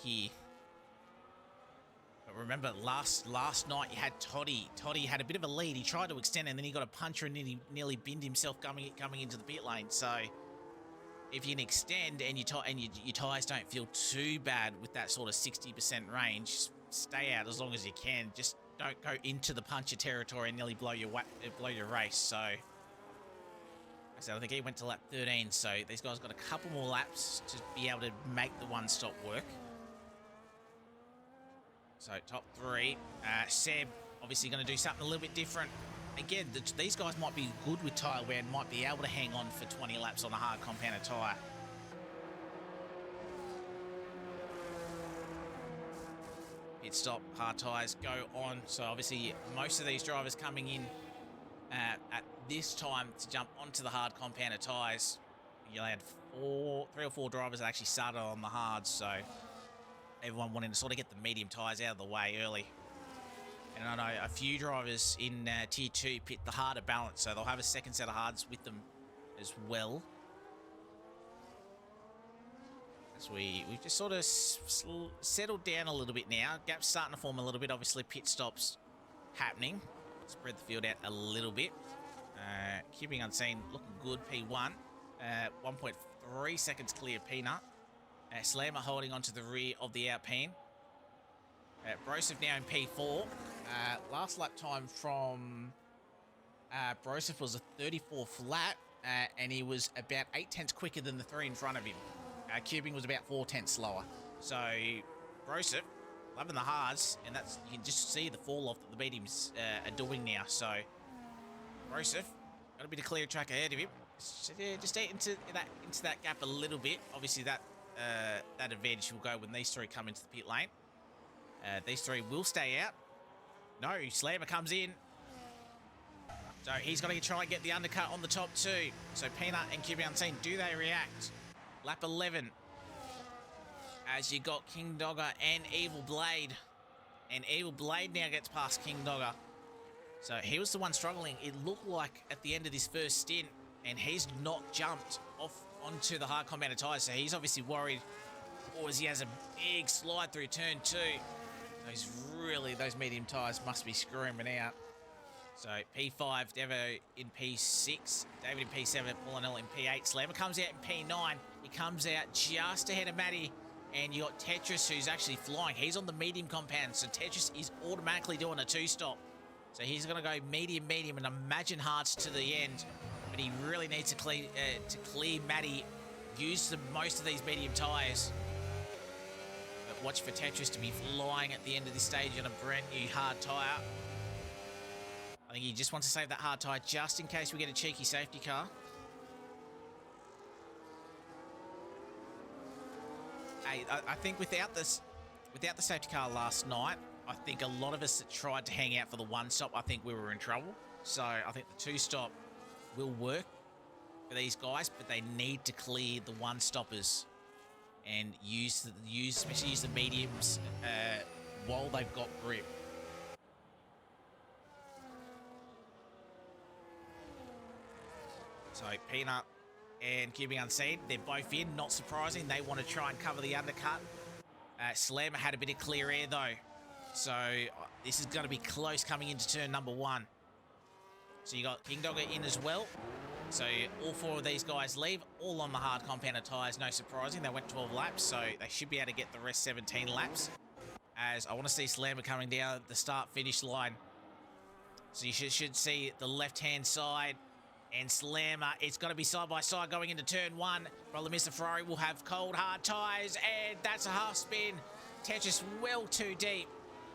here. But remember, last night you had Toddy. Toddy had a bit of a lead. He tried to extend and then he got a puncher and nearly binned himself coming into the pit lane. So if you can extend and your tyres don't feel too bad with that sort of 60% range, stay out as long as you can. Just don't go into the puncher territory and nearly blow your race. So I think he went to lap 13, so these guys got a couple more laps to be able to make the 1-stop work. So top 3, Seb obviously going to do something a little bit different. Again, these guys might be good with tyre wear and might be able to hang on for 20 laps on a hard compounded tyre. Pit stop, hard tyres go on. So obviously most of these drivers coming in at this time to jump onto the hard compounded tyres. You had 3 or 4 drivers that actually started on the hards, so everyone wanting to sort of get the medium tyres out of the way early. And I know a few drivers in Tier 2 pit the harder balance, so they'll have a second set of hards with them as well. As we've just sort of settled down a little bit now. Gap's starting to form a little bit. Obviously, pit stops happening. Spread the field out a little bit. Keeping unseen, looking good, P1. 1.3 seconds clear, Peanut. Slammer holding onto the rear of the Alpine. Broseph now in P4. Last lap time from Broseph was a 34 flat, and he was about 8 tenths quicker than the 3 in front of him. Cubing was about 4 tenths slower. So Broseph loving the hards, and that's you can just see the fall off that the mediums are doing now. So Broseph got a bit of clear track ahead of him. Just stay into that gap a little bit. Obviously that advantage will go when these 3 come into the pit lane. These 3 will stay out. No, Slammer comes in. So he's got to try and get the undercut on the top two. So Peanut and QB Unseen, do they react? Lap 11. As you got King Dogger and Evil Blade. And Evil Blade now gets past King Dogger. So he was the one struggling. It looked like at the end of this first stint. And he's not jumped off onto the hard compounded tyres. So he's obviously worried. Or as he has a big slide through turn 2. Those medium tyres must be screaming out. So P5, Devo in P6, David in P7, Paulinel in P8. Slammer comes out in P9. He comes out just ahead of Matty. And you got Tetris, who's actually flying. He's on the medium compound, so Tetris is automatically doing a 2-stop. So he's going to go medium, and imagine hards to the end. But he really needs to clear Matty, use most of these medium tyres. But watch for Tetris to be flying at the end of this stage on a brand new hard tyre. I think he just wants to save that hard tyre just in case we get a cheeky safety car. Hey, I think without the safety car last night, I think a lot of us that tried to hang out for the 1-stop, I think we were in trouble. So I think the 2-stop will work for these guys, but they need to clear the 1-stoppers and especially use the mediums while they've got grip. So Peanut and QB Unseen, they're both in. Not surprising. They want to try and cover the undercut. Slammer had a bit of clear air, though. So this is going to be close coming into turn number 1. So you got King Dogger in as well. So all 4 of these guys leave, all on the hard compounded tyres. No surprising. They went 12 laps, so they should be able to get the rest 17 laps. As I want to see Slammer coming down the start-finish line. So you should see the left-hand side. And Slammer, it's got to be side by side going into turn 1. Problem is the Ferrari will have cold, hard tyres, and that's a half spin. Tetris well too deep.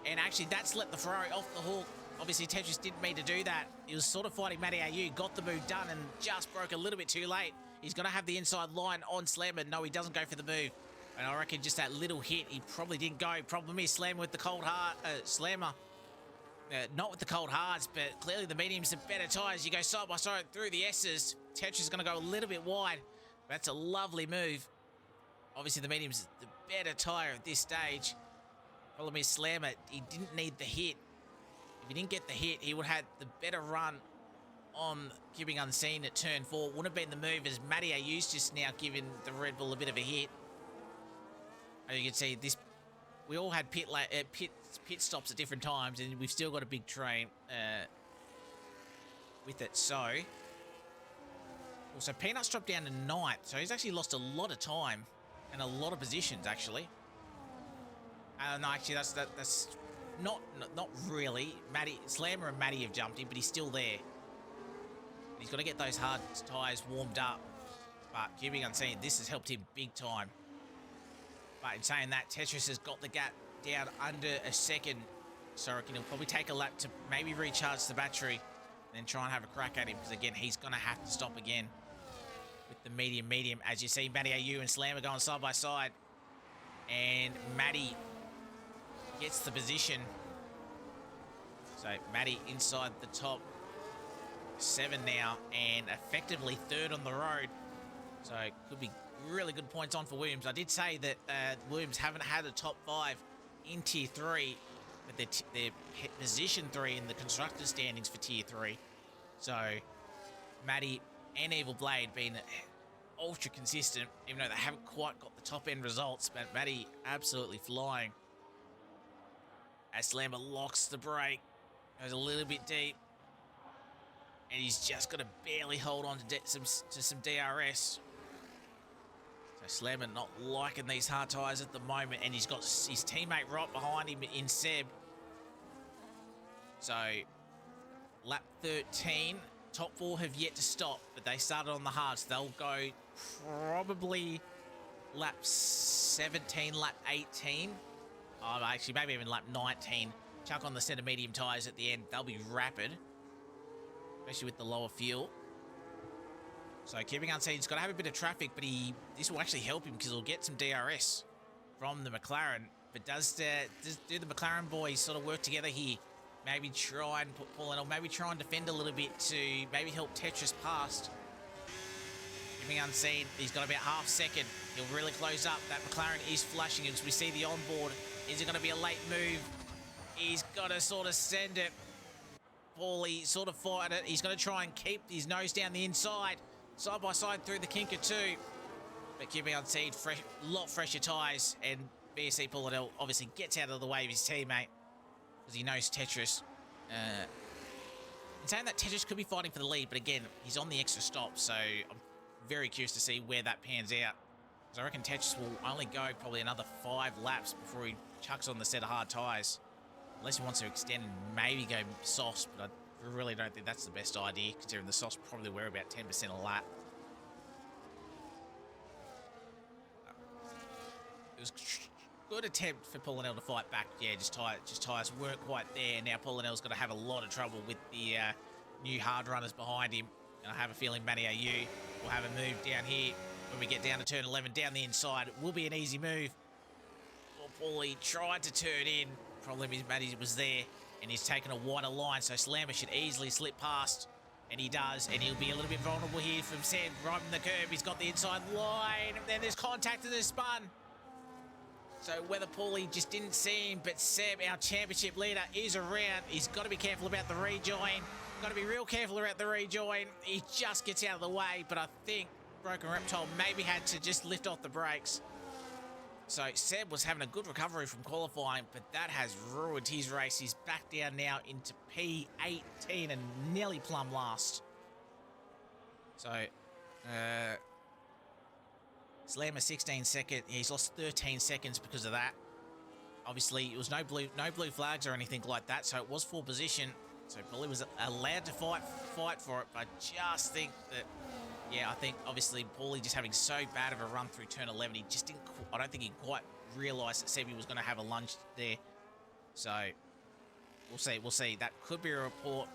And actually, that's let the Ferrari off the hook. Obviously, Tetris didn't mean to do that. He was sort of fighting Matty AU, got the move done, and just broke a little bit too late. He's going to have the inside line on Slammer. No, he doesn't go for the move. And I reckon just that little hit, he probably didn't go. Problem is, Slammer with the cold hard, Slammer. Not with the cold hards, but clearly the mediums are better tyres. You go side by side through the S's. Tetris is going to go a little bit wide. That's a lovely move. Obviously, the medium's the better tyre at this stage. Problem is, Slammer, he didn't need the hit. If he didn't get the hit, he would have had the better run on keeping Unseen at turn 4. Wouldn't have been the move, as Matty Ayu's just now giving the Red Bull a bit of a hit. As you can see, this we all had pit stops at different times, and we've still got a big train with it. So, also Peanut's dropped down to 9th, so he's actually lost a lot of time and a lot of positions actually. No, actually that's not really. Slammer and Matty have jumped in, but he's still there. He's got to get those hard tyres warmed up. But keeping Unseen, this has helped him big time. But in saying that, Tetris has got the gap down under a second. So I reckon he'll probably take a lap to maybe recharge the battery and then try and have a crack at him. Because again, he's going to have to stop again with the medium. As you see, Matty AU and Slammer going side by side. And Matty gets the position. So Matty inside the top 7 now and effectively 3rd on the road. So it could be really good points on for Williams. I did say that Williams haven't had a top 5 in Tier 3, but they're position 3 in the constructor standings for Tier 3. So Matty and Evil Blade being ultra consistent, even though they haven't quite got the top end results, but Matty absolutely flying. As Slammer locks the brake, goes a little bit deep, and he's just got to barely hold on to some DRS. So Slammer not liking these hard tyres at the moment, and he's got his teammate right behind him in Seb. So lap 13, top 4 have yet to stop, but they started on the hards. They'll go probably lap 17, lap 18. Actually, maybe even lap 19. Chuck on the centre medium tyres at the end. They'll be rapid, especially with the lower fuel. So keeping Unseen, he's got to have a bit of traffic, but this will actually help him because he'll get some DRS from the McLaren. But do the McLaren boys sort of work together here maybe try and pull in, or maybe try and defend a little bit to maybe help Tetris past. Giving Unseen, he's got about half second. He'll really close up. That McLaren is flashing as we see the onboard. Is it going to be a late move? He's got to sort of send it. Paulie sort of fired it. He's going to try and keep his nose down the inside. Side by side through the kinker too. But keeping Unseen, a lot fresher tyres. And BSC Paulinel obviously gets out of the way of his teammate because he knows Tetris. In saying that, Tetris could be fighting for the lead, but again, he's on the extra stop, so I'm very curious to see where that pans out. Because I reckon Tetris will only go probably another 5 laps before he chucks on the set of hard tyres. Unless he wants to extend and maybe go softs, but I really don't think that's the best idea, considering the softs probably wear about 10% a lap. It was a good attempt for Paulinel to fight back. Yeah, just tyres weren't quite there. Now Paulinel's got to have a lot of trouble with the new hard runners behind him. And I have a feeling Matty AU will have a move down here when we get down to turn 11, down the inside. It will be an easy move. Well, Paulie tried to turn in. Problem is Matty was there, and he's taken a wider line, so Slammer should easily slip past. And he does, and he'll be a little bit vulnerable here from Seb, right from the curb. He's got the inside line, and then there's contact and there's spun. So whether Paulie just didn't see him, but Seb, our championship leader, is around. He's got to be careful about the rejoin. Got to be real careful about the rejoin. He just gets out of the way, but I think Broken Reptile maybe had to just lift off the brakes. So Seb was having a good recovery from qualifying, but that has ruined his race. He's back down now into P18 and nearly plumb last. So, Slammer 16 seconds. He's lost 13 seconds because of that. Obviously, it was no blue flags or anything like that, so it was full position. So Paulie was allowed to fight for it, but I just think that, yeah, I think obviously Paulie just having so bad of a run through turn 11, he just didn't, I don't think he quite realised that Sebi was going to have a lunge there. So we'll see. That could be a report.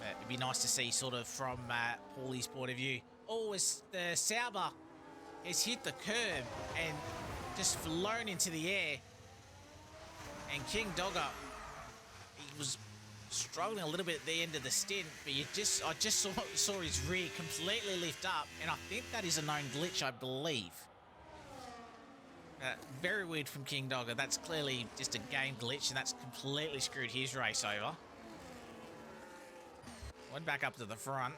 It'd be nice to see sort of from Paulie's point of view. Oh, it's the Sauber has hit the curb and just flown into the air. And King Dogger, he was struggling a little bit at the end of the stint, but I just saw his rear completely lift up, and I think that is a known glitch, I believe. Very weird from King Dogger. That's clearly just a game glitch, and that's completely screwed his race over. Went back up to the front,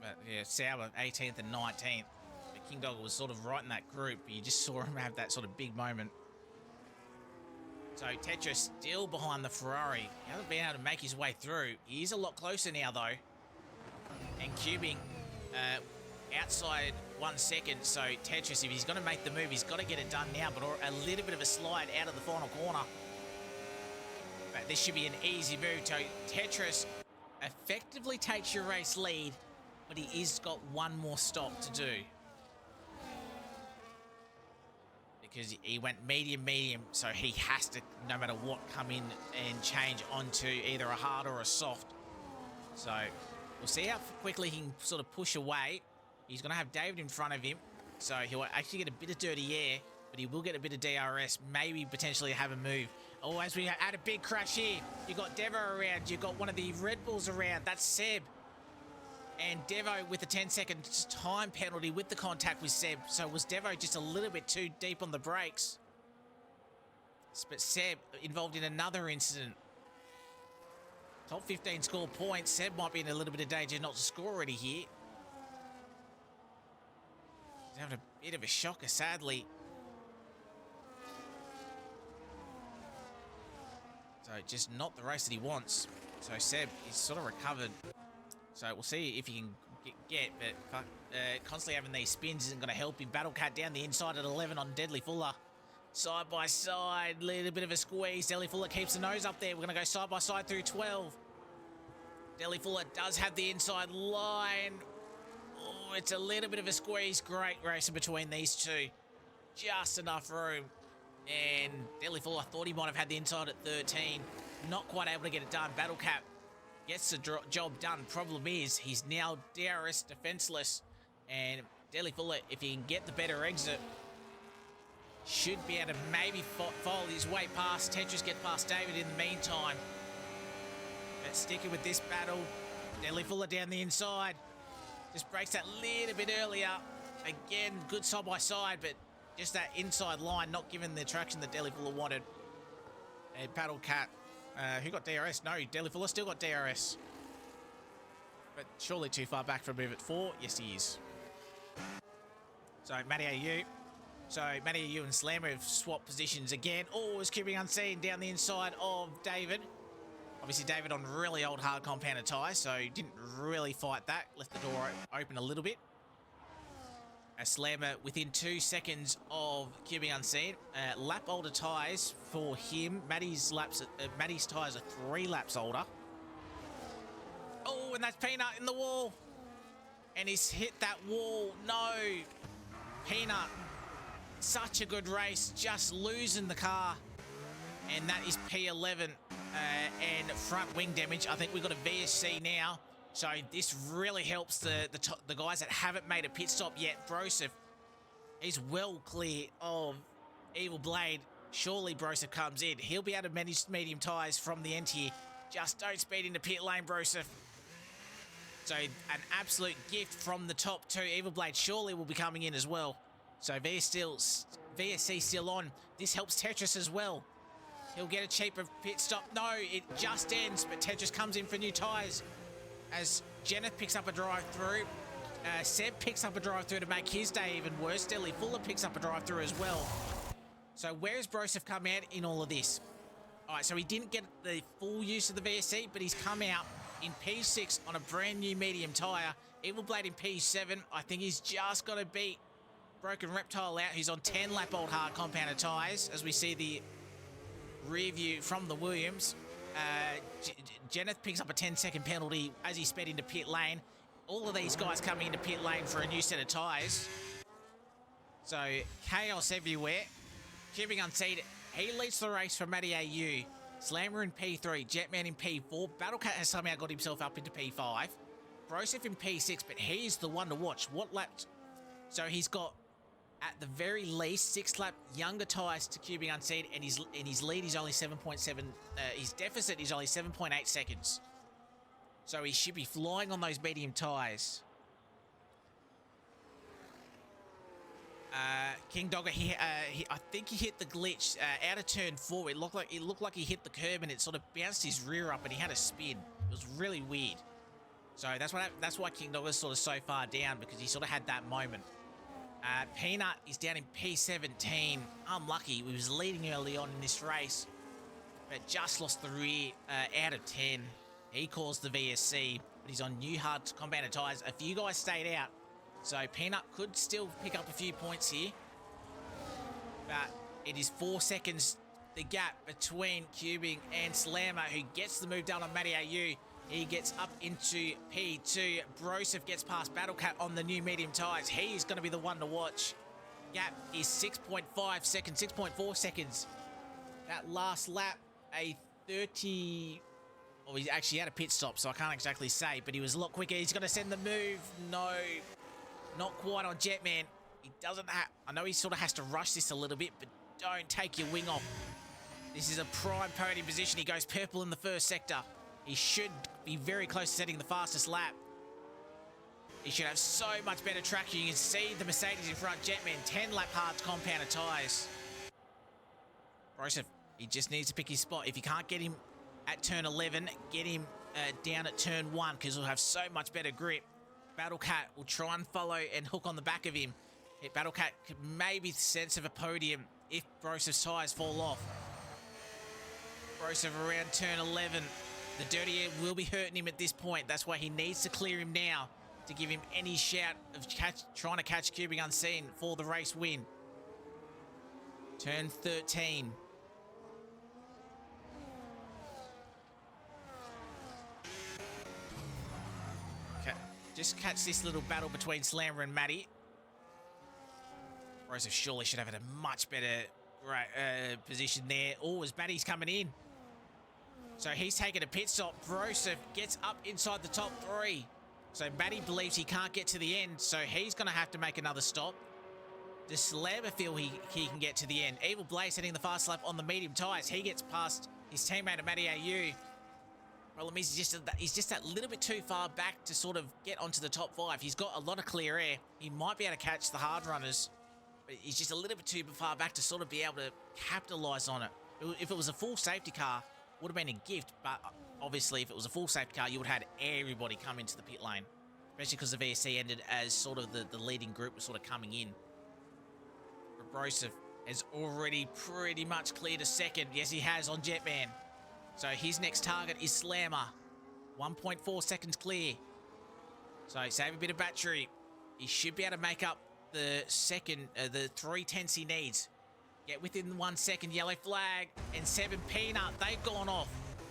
but yeah, Sauber 18th and 19th. But King Dogger was sort of right in that group, but you just saw him have that sort of big moment. So Tetris still behind the Ferrari. He hasn't been able to make his way through. He is a lot closer now though. And cubing outside 1 second. So Tetris, if he's going to make the move, he's got to get it done now. But a little bit of a slide out of the final corner. But this should be an easy move. So Tetris effectively takes your race lead, but he is got one more stop to do. Because he went medium, so he has to, no matter what, come in and change onto either a hard or a soft. So we'll see how quickly he can sort of push away. He's going to have David in front of him, so he'll actually get a bit of dirty air, but he will get a bit of DRS, maybe potentially have a move. Oh, as we had a big crash here, you got Devo around, you got one of the Red Bulls around, that's Seb. And Devo with the 10-second time penalty with the contact with Seb. So was Devo just a little bit too deep on the brakes? But Seb involved in another incident. Top 15 score points. Seb might be in a little bit of danger not to score already here. He's having a bit of a shocker, sadly. So just not the race that he wants. So Seb is sort of recovered. So we'll see if he can get, but constantly having these spins isn't going to help him. Battle Cat down the inside at 11 on Deadly Fuller. Side by side, little bit of a squeeze. Deadly Fuller keeps the nose up there. We're going to go side by side through 12. Deadly Fuller does have the inside line. Oh, it's a little bit of a squeeze. Great racing between these two. Just enough room. And Deadly Fuller, I thought he might have had the inside at 13. Not quite able to get it done. Battle Cat gets the job done. Problem is, he's now DRS defenseless. And Deadly Fuller, if he can get the better exit, should be able to maybe follow his way past. Tetris get past David in the meantime. sticking with this battle. Deadly Fuller down the inside. Just breaks that little bit earlier. Again, good side by side, but just that inside line not giving the traction that Deadly Fuller wanted. And Battle Cat, who got DRS? No, Deadly Fuller still got DRS. But surely too far back for move at 4. Yes, he is. So, Matty AU. So, Matty AU and Slammer have swapped positions again. Oh, is keeping unseen down the inside of David. Obviously, David on really old hard compounded tyres, so didn't really fight that. Left the door open a little bit. As Slammer within 2 seconds of cubing unseen. Lap older tyres for him. Matty's tyres are 3 laps older. Oh, and that's Peanut in the wall. And he's hit that wall. No. Peanut. Such a good race. Just losing the car. And that is P11 and front wing damage. I think we've got a VSC now. So this really helps the guys that haven't made a pit stop yet. Broseph, he's well clear of Evil Blade. Surely Broseph comes in. He'll be able to manage medium tyres from the end here. Just don't speed into pit lane, Broseph. So an absolute gift from the top 2. Evil Blade surely will be coming in as well. So VSC still on. This helps Tetris as well. He'll get a cheaper pit stop. No, it just ends, but Tetris comes in for new tyres. As Jenna picks up a drive through. Seb picks up a drive through to make his day even worse. Deadly Fuller picks up a drive through as well. So where's Broseph come out in all of this? Alright, so he didn't get the full use of the VSC, but he's come out in P6 on a brand new medium tyre. Evil Blade in P7. I think he's just got to beat Broken Reptile out, who's on 10 lap old hard compounded tyres, as we see the rear view from the Williams. Jenneth picks up a 10-second penalty as he sped into pit lane. All of these guys coming into pit lane for a new set of tyres. So, chaos everywhere. Cubing unseated. He leads the race for Matty AU. Slammer in P3, Jetman in P4. Battlecat has somehow got himself up into P5. Broseph in P6, but he's the one to watch. What laps? So he's got, at the very least, 6 lap younger tyres to cubing unseated, and his lead is only 7.7. His deficit is only 7.8 seconds. So he should be flying on those medium tyres. King Dogger, I think he hit the glitch out of turn 4. It looked like he hit the curb and it sort of bounced his rear up and he had a spin. It was really weird. So that's why King Dogger's sort of so far down, because he sort of had that moment. Peanut is down in P17. Unlucky. He was leading early on in this race, but just lost the rear out of 10. He caused the VSC, but he's on new hard compounded tyres. A few guys stayed out. So Peanut could still pick up a few points here. But it is 4 seconds the gap between Cubing and Slammer, who gets the move down on Matty AU. He gets up into P2. Broseph gets past Battlecat on the new medium tyres. He's going to be the one to watch. Gap is 6.5 seconds, 6.4 seconds. That last lap, a 30... Well, he actually had a pit stop, so I can't exactly say, but he was a lot quicker. He's going to send the move. No. Not quite on Jetman. He doesn't have... I know he sort of has to rush this a little bit, but don't take your wing off. This is a prime podium position. He goes purple in the first sector. He should be very close to setting the fastest lap. He should have so much better traction. You can see the Mercedes in front. Jetman, 10 lap hard compounded tyres. Broseph, he just needs to pick his spot. If you can't get him at turn 11, get him down at turn 1, because he'll have so much better grip. Battlecat will try and follow and hook on the back of him. Battlecat could maybe sense of a podium if Broseph's tyres fall off. Broseph around turn 11. The dirty air will be hurting him at this point. That's why he needs to clear him now to give him any shout of trying to catch Cubing unseen for the race win. Turn 13. Just catch this little battle between Slammer and Matty. Broseph surely should have had a much better position there. Oh, as Matty's coming in. So he's taking a pit stop. Broseph gets up inside the top 3. So Matty believes he can't get to the end, so he's going to have to make another stop. Does Slammer feel he can get to the end? Evil Blaze hitting the fast lap on the medium tyres. He gets past his teammate Matty AU. Problem is, he's just that little bit too far back to sort of get onto the top 5. He's got a lot of clear air. He might be able to catch the hard runners, but he's just a little bit too far back to sort of be able to capitalise on it. If it was a full safety car, would have been a gift, but obviously if it was a full safety car, you would have had everybody come into the pit lane, especially because the VSC ended as sort of the leading group was sort of coming in. Broseph has already pretty much cleared a second. Yes, he has on Jetman. So his next target is Slammer. 1.4 seconds clear. So save a bit of battery. He should be able to make up the second, the 3 tenths he needs. Get within 1 second. Yellow flag. And Seb and Peanut, they've gone off.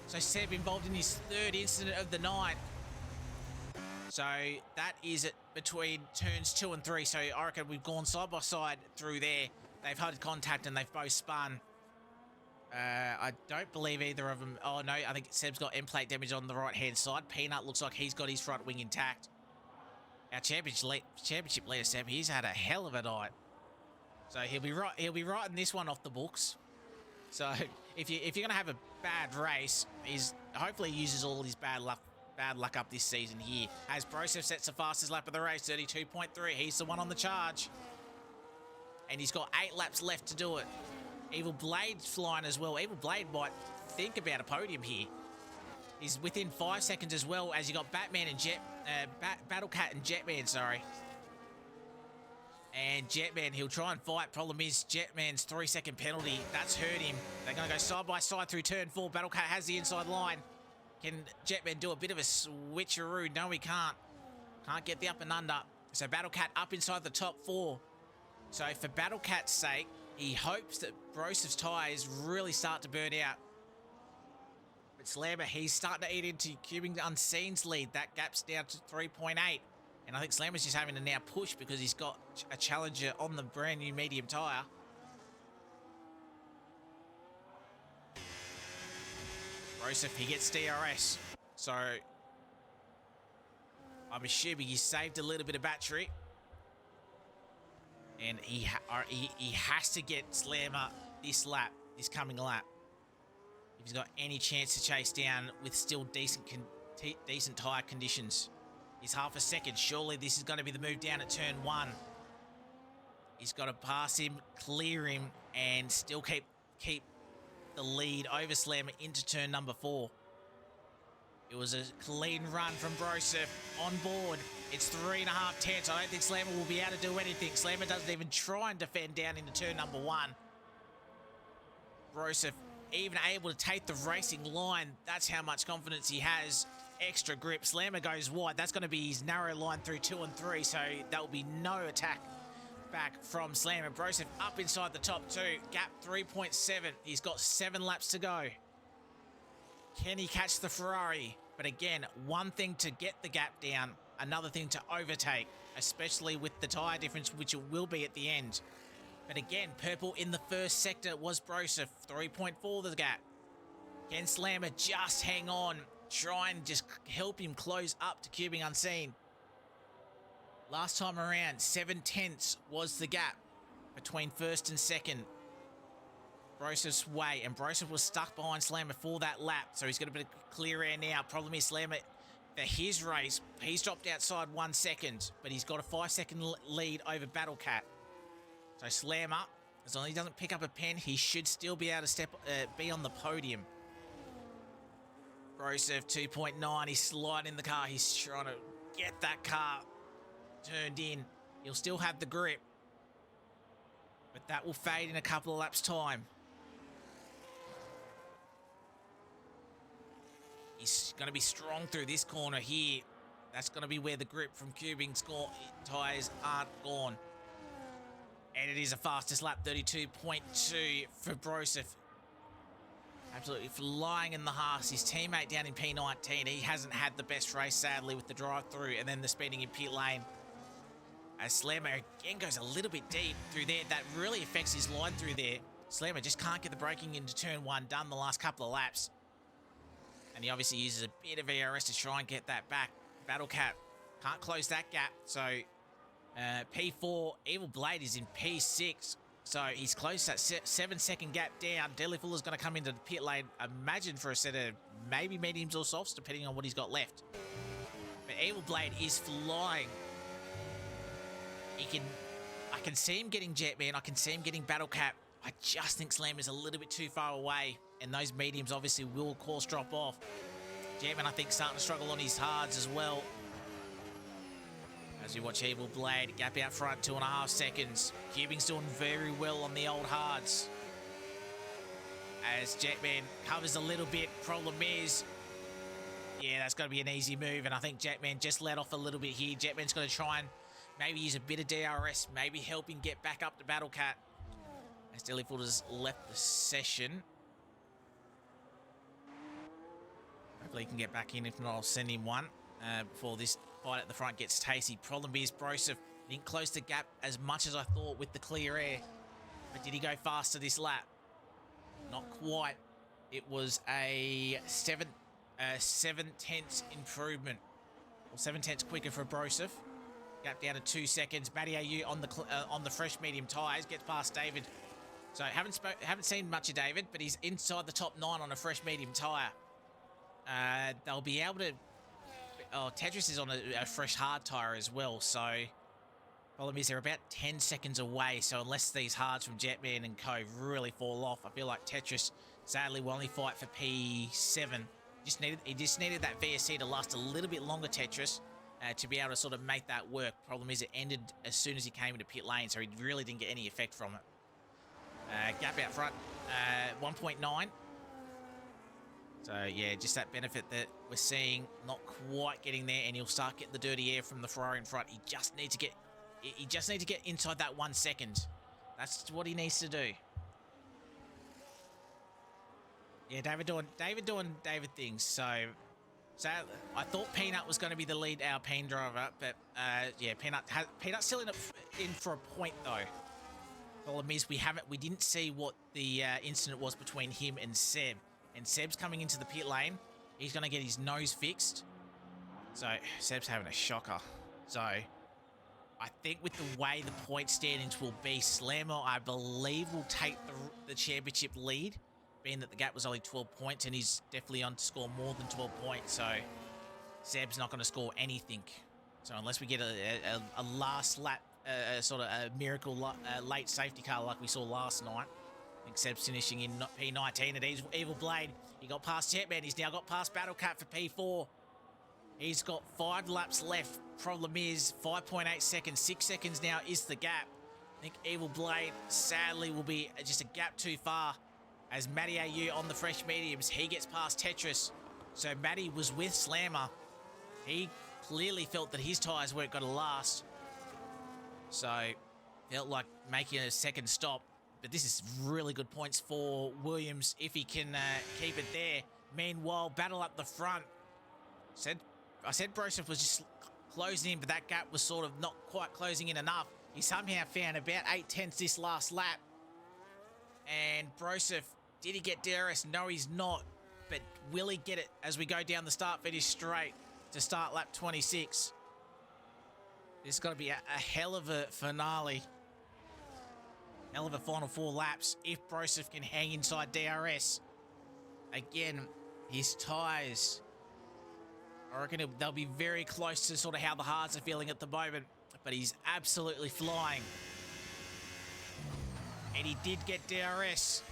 So Seb involved in his 3rd incident of the night. So that is it between turns 2 and 3. So I reckon we've gone side by side through there. They've had contact and they've both spun. I don't believe either of them. Oh, no, I think Seb's got end plate damage on the right-hand side. Peanut looks like he's got his front wing intact. Our championship leader, Seb, he's had a hell of a night. So he'll be writing this one off the books. So if you're going to have a bad race, hopefully he uses all his bad luck up this season here. As Broseph sets the fastest lap of the race, 32.3. He's the one on the charge. And he's got 8 laps left to do it. Evil Blade's flying as well. Evil Blade might think about a podium here. He's within 5 seconds as well, as you got Batman and Battlecat and Jetman, sorry. And Jetman, he'll try and fight. Problem is, Jetman's 3-second penalty, that's hurt him. They're going to go side by side through turn 4. Battlecat has the inside line. Can Jetman do a bit of a switcheroo? No, he can't. Can't get the up and under. So Battlecat up inside the top 4. So for Battlecat's sake, he hopes that Broseph's tyres really start to burn out. But Slammer, he's starting to eat into Cubing Unseen's lead. That gap's down to 3.8. And I think Slammer's just having to now push because he's got a Challenger on the brand new medium tyre. Broseph, he gets DRS. So I'm assuming he saved a little bit of battery. And he has to get Slammer this coming lap. If he's got any chance to chase down with still decent tyre conditions. He's half a second. Surely this is going to be the move down at turn 1. He's got to pass him, clear him, and still keep the lead over Slammer into turn number 4. It was a clean run from Broseph on board. It's 3.5 tenths. I don't think Slammer will be able to do anything. Slammer doesn't even try and defend down into turn number 1. Broseph even able to take the racing line. That's how much confidence he has. Extra grip. Slammer goes wide. That's going to be his narrow line through 2 and 3. So there will be no attack back from Slammer. Broseph up inside the top 2. Gap 3.7. He's got 7 laps to go. Can he catch the Ferrari? But again, one thing to get the gap down, another thing to overtake, especially with the tyre difference, which it will be at the end. But again, purple in the first sector was Broseph, 3.4 the gap. Can Slammer just hang on, try and just help him close up to Cubing Unseen? Last time around, 7 tenths was the gap between first and second. Broseph's way, and Broseph was stuck behind Slammer for that lap, so he's got a bit of clear air now. Problem is Slammer, for his race, he's dropped outside 1 second, but he's got a 5-second lead over Battlecat. So Slammer, as long as he doesn't pick up a pen, he should still be able to be on the podium. Broseph 2.9, he's sliding the car, he's trying to get that car turned in. He'll still have the grip, but that will fade in a couple of laps' time. He's going to be strong through this corner here. That's going to be where the grip from Cubing's tyres aren't gone. And it is a fastest lap, 32.2 for Broseph. Absolutely flying in the Haas. His teammate down in P19, he hasn't had the best race, sadly, with the drive-through and then the speeding in pit lane. As Slammer again goes a little bit deep through there, that really affects his line through there. Slammer just can't get the braking into turn 1 done the last couple of laps. And he obviously uses a bit of ERS to try and get that back. Battlecat can't close that gap. So P4, Evil Blade is in P6. So he's close. That 7-second gap down. Deadly Fuller's going to come into the pit lane, imagine for a set of maybe mediums or softs, depending on what he's got left. But Evil Blade is flying. I can see him getting Jetman. I can see him getting Battle Cap. I just think Slam is a little bit too far away, and those mediums obviously will, of course, drop off. Jetman, I think, starting to struggle on his hards as well. As we watch Evil Blade, gap out front, 2.5 seconds. Cubing's doing very well on the old hards. As Jetman covers a little bit, problem is, yeah, that's going to be an easy move, and I think Jetman just let off a little bit here. Jetman's going to try and maybe use a bit of DRS, maybe help him get back up to Battle Cat. As Deadlyfoot has left the session. Hopefully he can get back in. If not, I'll send him one before this fight at the front gets tasty. Problem is, Broseph didn't close the gap as much as I thought with the clear air. But did he go faster this lap? Not quite. It was a 7/10 improvement. Or 7/10 quicker for Broseph. Gap down to 2 seconds. Matty AU on the fresh medium tyres gets past David. So haven't seen much of David, but he's inside the top 9 on a fresh medium tyre. They'll be able to. Oh, Tetris is on a fresh hard tyre as well. So problem is they're about 10 seconds away. So unless these hards from Jetman and Co really fall off, I feel like Tetris sadly will only fight for P7. He just needed that VSC to last a little bit longer, Tetris. To be able to sort of make that work. Problem is it ended as soon as he came into pit lane, so he really didn't get any effect from it. Gap out front, 1.9. So yeah, just that benefit that we're seeing, not quite getting there, and he'll start getting the dirty air from the Ferrari in front. He just needs to get inside that 1 second. That's what he needs to do. Yeah, David doing David things. So I thought Peanut was going to be the lead Alpine driver, but yeah, Peanut's still in for a point though. Problem is we didn't see what the incident was between him and Seb, and Seb's coming into the pit lane. He's going to get his nose fixed. So Seb's having a shocker. So I think with the way the point standings will be, Slammer, I believe, will take the championship lead, being that the gap was only 12 points, and he's definitely on to score more than 12 points. So Seb's not going to score anything. So unless we get a last lap, sort of a miracle late safety car like we saw last night, I think Seb's finishing in P19 at Evil Blade. He got past Jetman. He's now got past Battle Cat for P4. He's got 5 laps left. Problem is 5.8 seconds. 6 seconds now is the gap. I think Evil Blade sadly will be just a gap too far. As Matty AU on the fresh mediums, he gets past Tetris. So Matty was with Slammer. He clearly felt that his tyres weren't going to last. So felt like making a second stop. But this is really good points for Williams if he can keep it there. Meanwhile, battle up the front. I said Broseph was just closing in, but that gap was sort of not quite closing in enough. He somehow found about 8/10 this last lap. And Broseph, did he get DRS? No, he's not. But will he get it as we go down the start-finish straight to start lap 26? This is going to be a hell of a finale. Hell of a final 4 laps if Broseph can hang inside DRS. Again, his tyres, I reckon they'll be very close to sort of how the hards are feeling at the moment. But he's absolutely flying. And he did get DRS.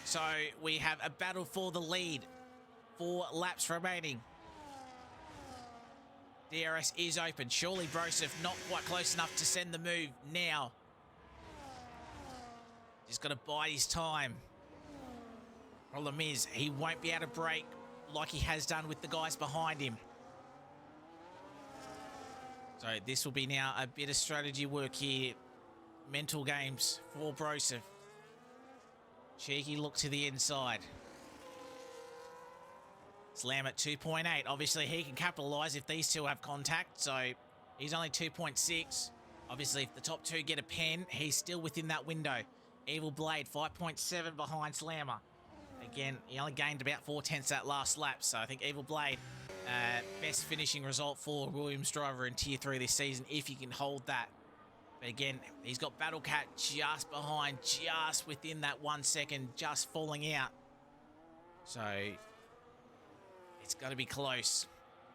So we have a battle for the lead. 4 laps remaining. DRS is open. Surely Broseph not quite close enough to send the move now. Just got to bide his time. Problem is, he won't be able to brake like he has done with the guys behind him. So this will be now a bit of strategy work here. Mental games for Broseph. Cheeky look to the inside. Slam at 2.8. Obviously, he can capitalise if these two have contact. So he's only 2.6. Obviously, if the top 2 get a pen, he's still within that window. Evil Blade, 5.7 behind Slammer. Again, he only gained about 4/10 that last lap. So I think Evil Blade, best finishing result for Williams driver in Tier 3 this season, if he can hold that. But again, he's got Battle Cat just behind, just within that 1 second, just falling out. So it's going to be close.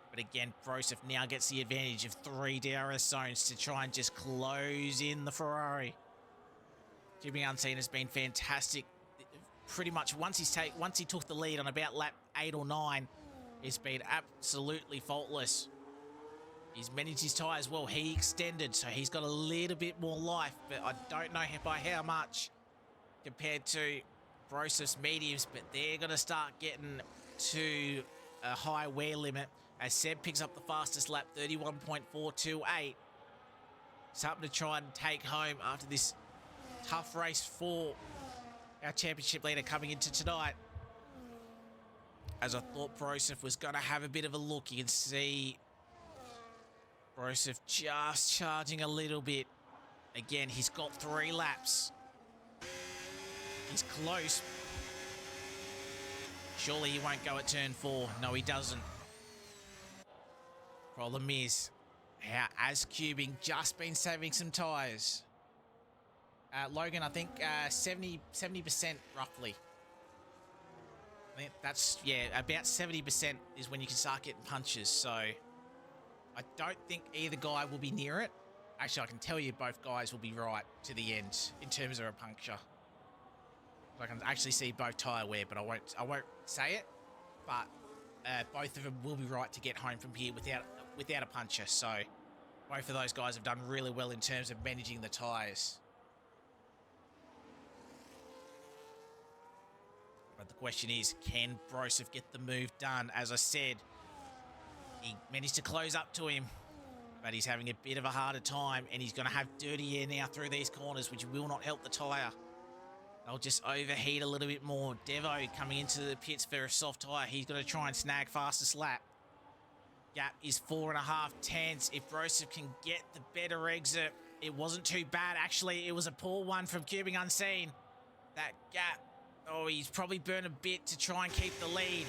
But again, Broseph now gets the advantage of 3 DRS zones to try and just close in the Ferrari. Keeping Unseen has been fantastic. Pretty much once he took the lead on about lap 8 or 9, it's been absolutely faultless. He's managed his tyres well. He extended, so he's got a little bit more life, but I don't know by how much compared to Brosef's mediums, but they're going to start getting to a high wear limit as Seb picks up the fastest lap, 31.428. Something to try and take home after this tough race for our championship leader coming into tonight. As I thought Broseph was going to have a bit of a look. You can see Broseph just charging a little bit. Again, he's got 3 laps. He's close. Surely he won't go at turn 4. No, he doesn't. Problem is, how as Cubing just been saving some tyres. Logan, I think 70% roughly. I think that's, yeah, about 70% is when you can start getting punches. So I don't think either guy will be near it. Actually, I can tell you both guys will be right to the end in terms of a puncture. I can actually see both tyre wear, but I won't say it. But both of them will be right to get home from here without a puncher. So both of those guys have done really well in terms of managing the tyres. But the question is, can Broseph get the move done? As I said, he managed to close up to him, but he's having a bit of a harder time, and he's going to have dirty air now through these corners, which will not help the tyre. They'll just overheat a little bit more. Devo coming into the pits for a soft tyre. He's going to try and snag fastest lap. Gap is 4.5 tenths. If Broseph can get the better exit, it wasn't too bad. Actually, it was a poor one from Cubing Unseen. That gap, oh, he's probably burned a bit to try and keep the lead.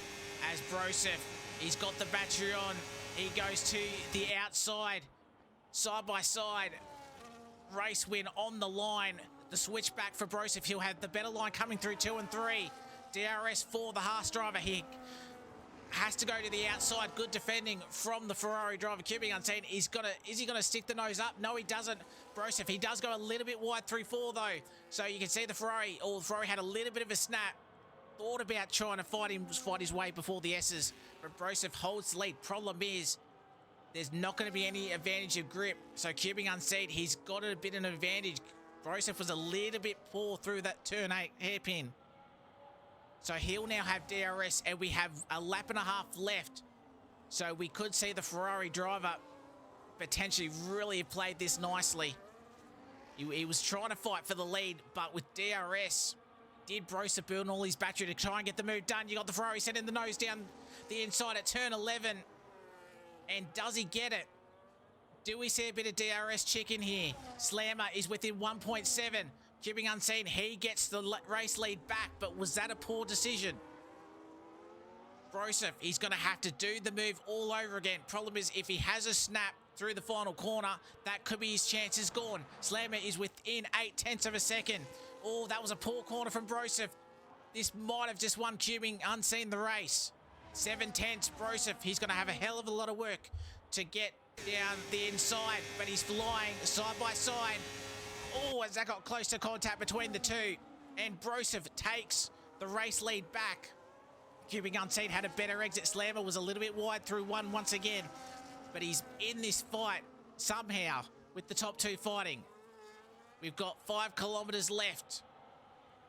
As Broseph, he's got the battery on. He goes to the outside, side by side. Race win on the line. The switchback for Broseph. He'll have the better line coming through 2 and 3. DRS for the Haas driver. He has to go to the outside. Good defending from the Ferrari driver. Cubing Unseen. Is he gonna stick the nose up? No, he doesn't. Broseph, he does go a little bit wide through 4 though. So you can see the Ferrari had a little bit of a snap. Thought about trying to fight his way before the S's, but Broseph holds the lead. Problem is, there's not going to be any advantage of grip. So Cubing Unseen, he's got a bit of an advantage. Broseph was a little bit poor through that turn 8 hairpin. So he'll now have DRS, and we have a lap and a half left. So we could see the Ferrari driver potentially really have played this nicely. He was trying to fight for the lead, but with DRS, did Broseph burn all his battery to try and get the move done? You got the Ferrari sending the nose down the inside at turn 11. And does he get it? Do we see a bit of DRS chicken here? Slammer is within 1.7. Cubing Unseen, he gets the race lead back, but was that a poor decision? Broseph, he's going to have to do the move all over again. Problem is, if he has a snap through the final corner, that could be his chances gone. Slammer is within 8 tenths of a second. Oh, that was a poor corner from Broseph. This might have just won Cubing Unseen the race. 7 tenths, Broseph, he's going to have a hell of a lot of work to get down the inside, but he's flying side by side. Oh, as that got close to contact between the two, and Broseph takes the race lead back. Cubing Unseen had a better exit. Slammer was a little bit wide through 1 once again, but he's in this fight somehow with the top 2 fighting. We've got 5 kilometers left,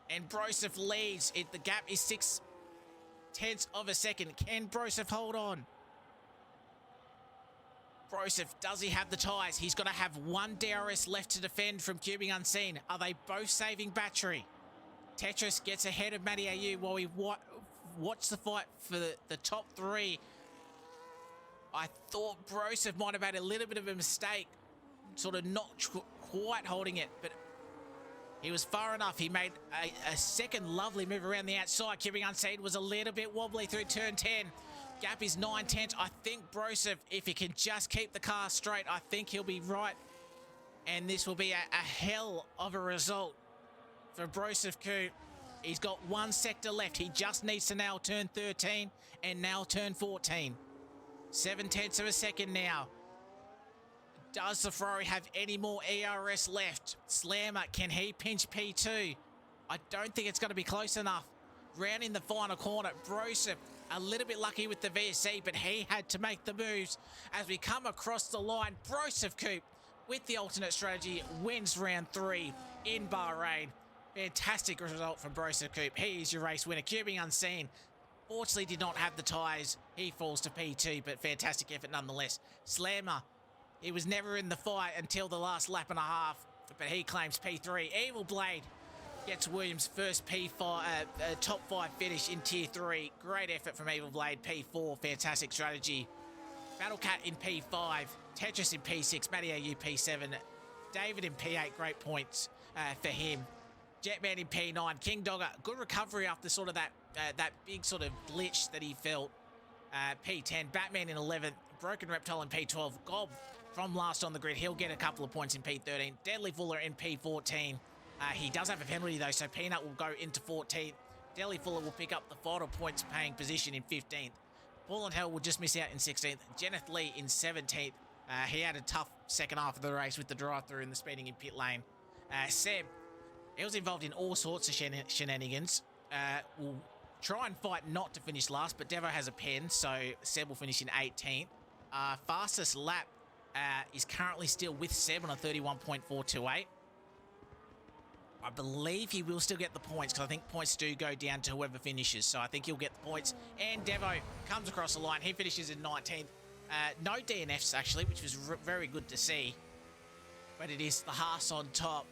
and Broseph leads. The gap is 6 tenths of a second. Can Broseph hold on? Broseph, does he have the tyres? He's going to have 1 DRS left to defend from Cubing Unseen. Are they both saving battery? Tetris gets ahead of Matty AU while we watch the fight for the top 3. I thought Broseph might have had a little bit of a mistake, sort of not quite holding it, but he was far enough. He made a second lovely move around the outside. Cubing Unseen was a little bit wobbly through turn 10. Gap is 9 tenths. I think Broseph, if he can just keep the car straight, I think he'll be right And this will be a hell of a result for Broseph Coupe. He's got one sector left. He just needs to now turn 13 and now turn 14. 7/10 of a second now. Does the Ferrari have any more ERS left? Slammer, can he pinch P2? I don't think it's going to be close enough. Rounding the final corner, Broseph a little bit lucky with the VSC, but he had to make the moves. As we come across the line, Broseph Coupe with the alternate strategy wins round 3 in Bahrain. Fantastic result from Broseph Coupe. He is your race winner. Cubing Unseen fortunately did not have the tyres. He falls to P2, but fantastic effort nonetheless. Slammer, he was never in the fight until the last lap and a half, but he claims P3. Evil Blade gets Williams' first P5, top 5 finish in Tier 3. Great effort from Evil Blade. P4, fantastic strategy. Battlecat in P5. Tetris in P6. Matty AU P7. David in P8. Great points for him. Jetman in P9. King Dogger, good recovery after sort of that big sort of glitch that he felt. P10. Batman in 11th. Broken Reptile in P12. Gob from last on the grid. He'll get a couple of points in P13. Deadly Fuller in P14. He does have a penalty though, so Peanut will go into 14th. Deadly Fuller will pick up the final points paying position in 15th. Paul and Hell will just miss out in 16th. Jenneth Lee in 17th. He had a tough second half of the race with the drive-through and the speeding in pit lane. Seb, he was involved in all sorts of shenanigans. Will try and fight not to finish last, but Devo has a pen, so Seb will finish in 18th. Fastest lap is currently still with Seb on a 31.428. I believe he will still get the points because I think points do go down to whoever finishes. So I think he'll get the points. And Devo comes across the line. He finishes in 19th. No DNFs actually, which was very good to see. But it is the Haas on top.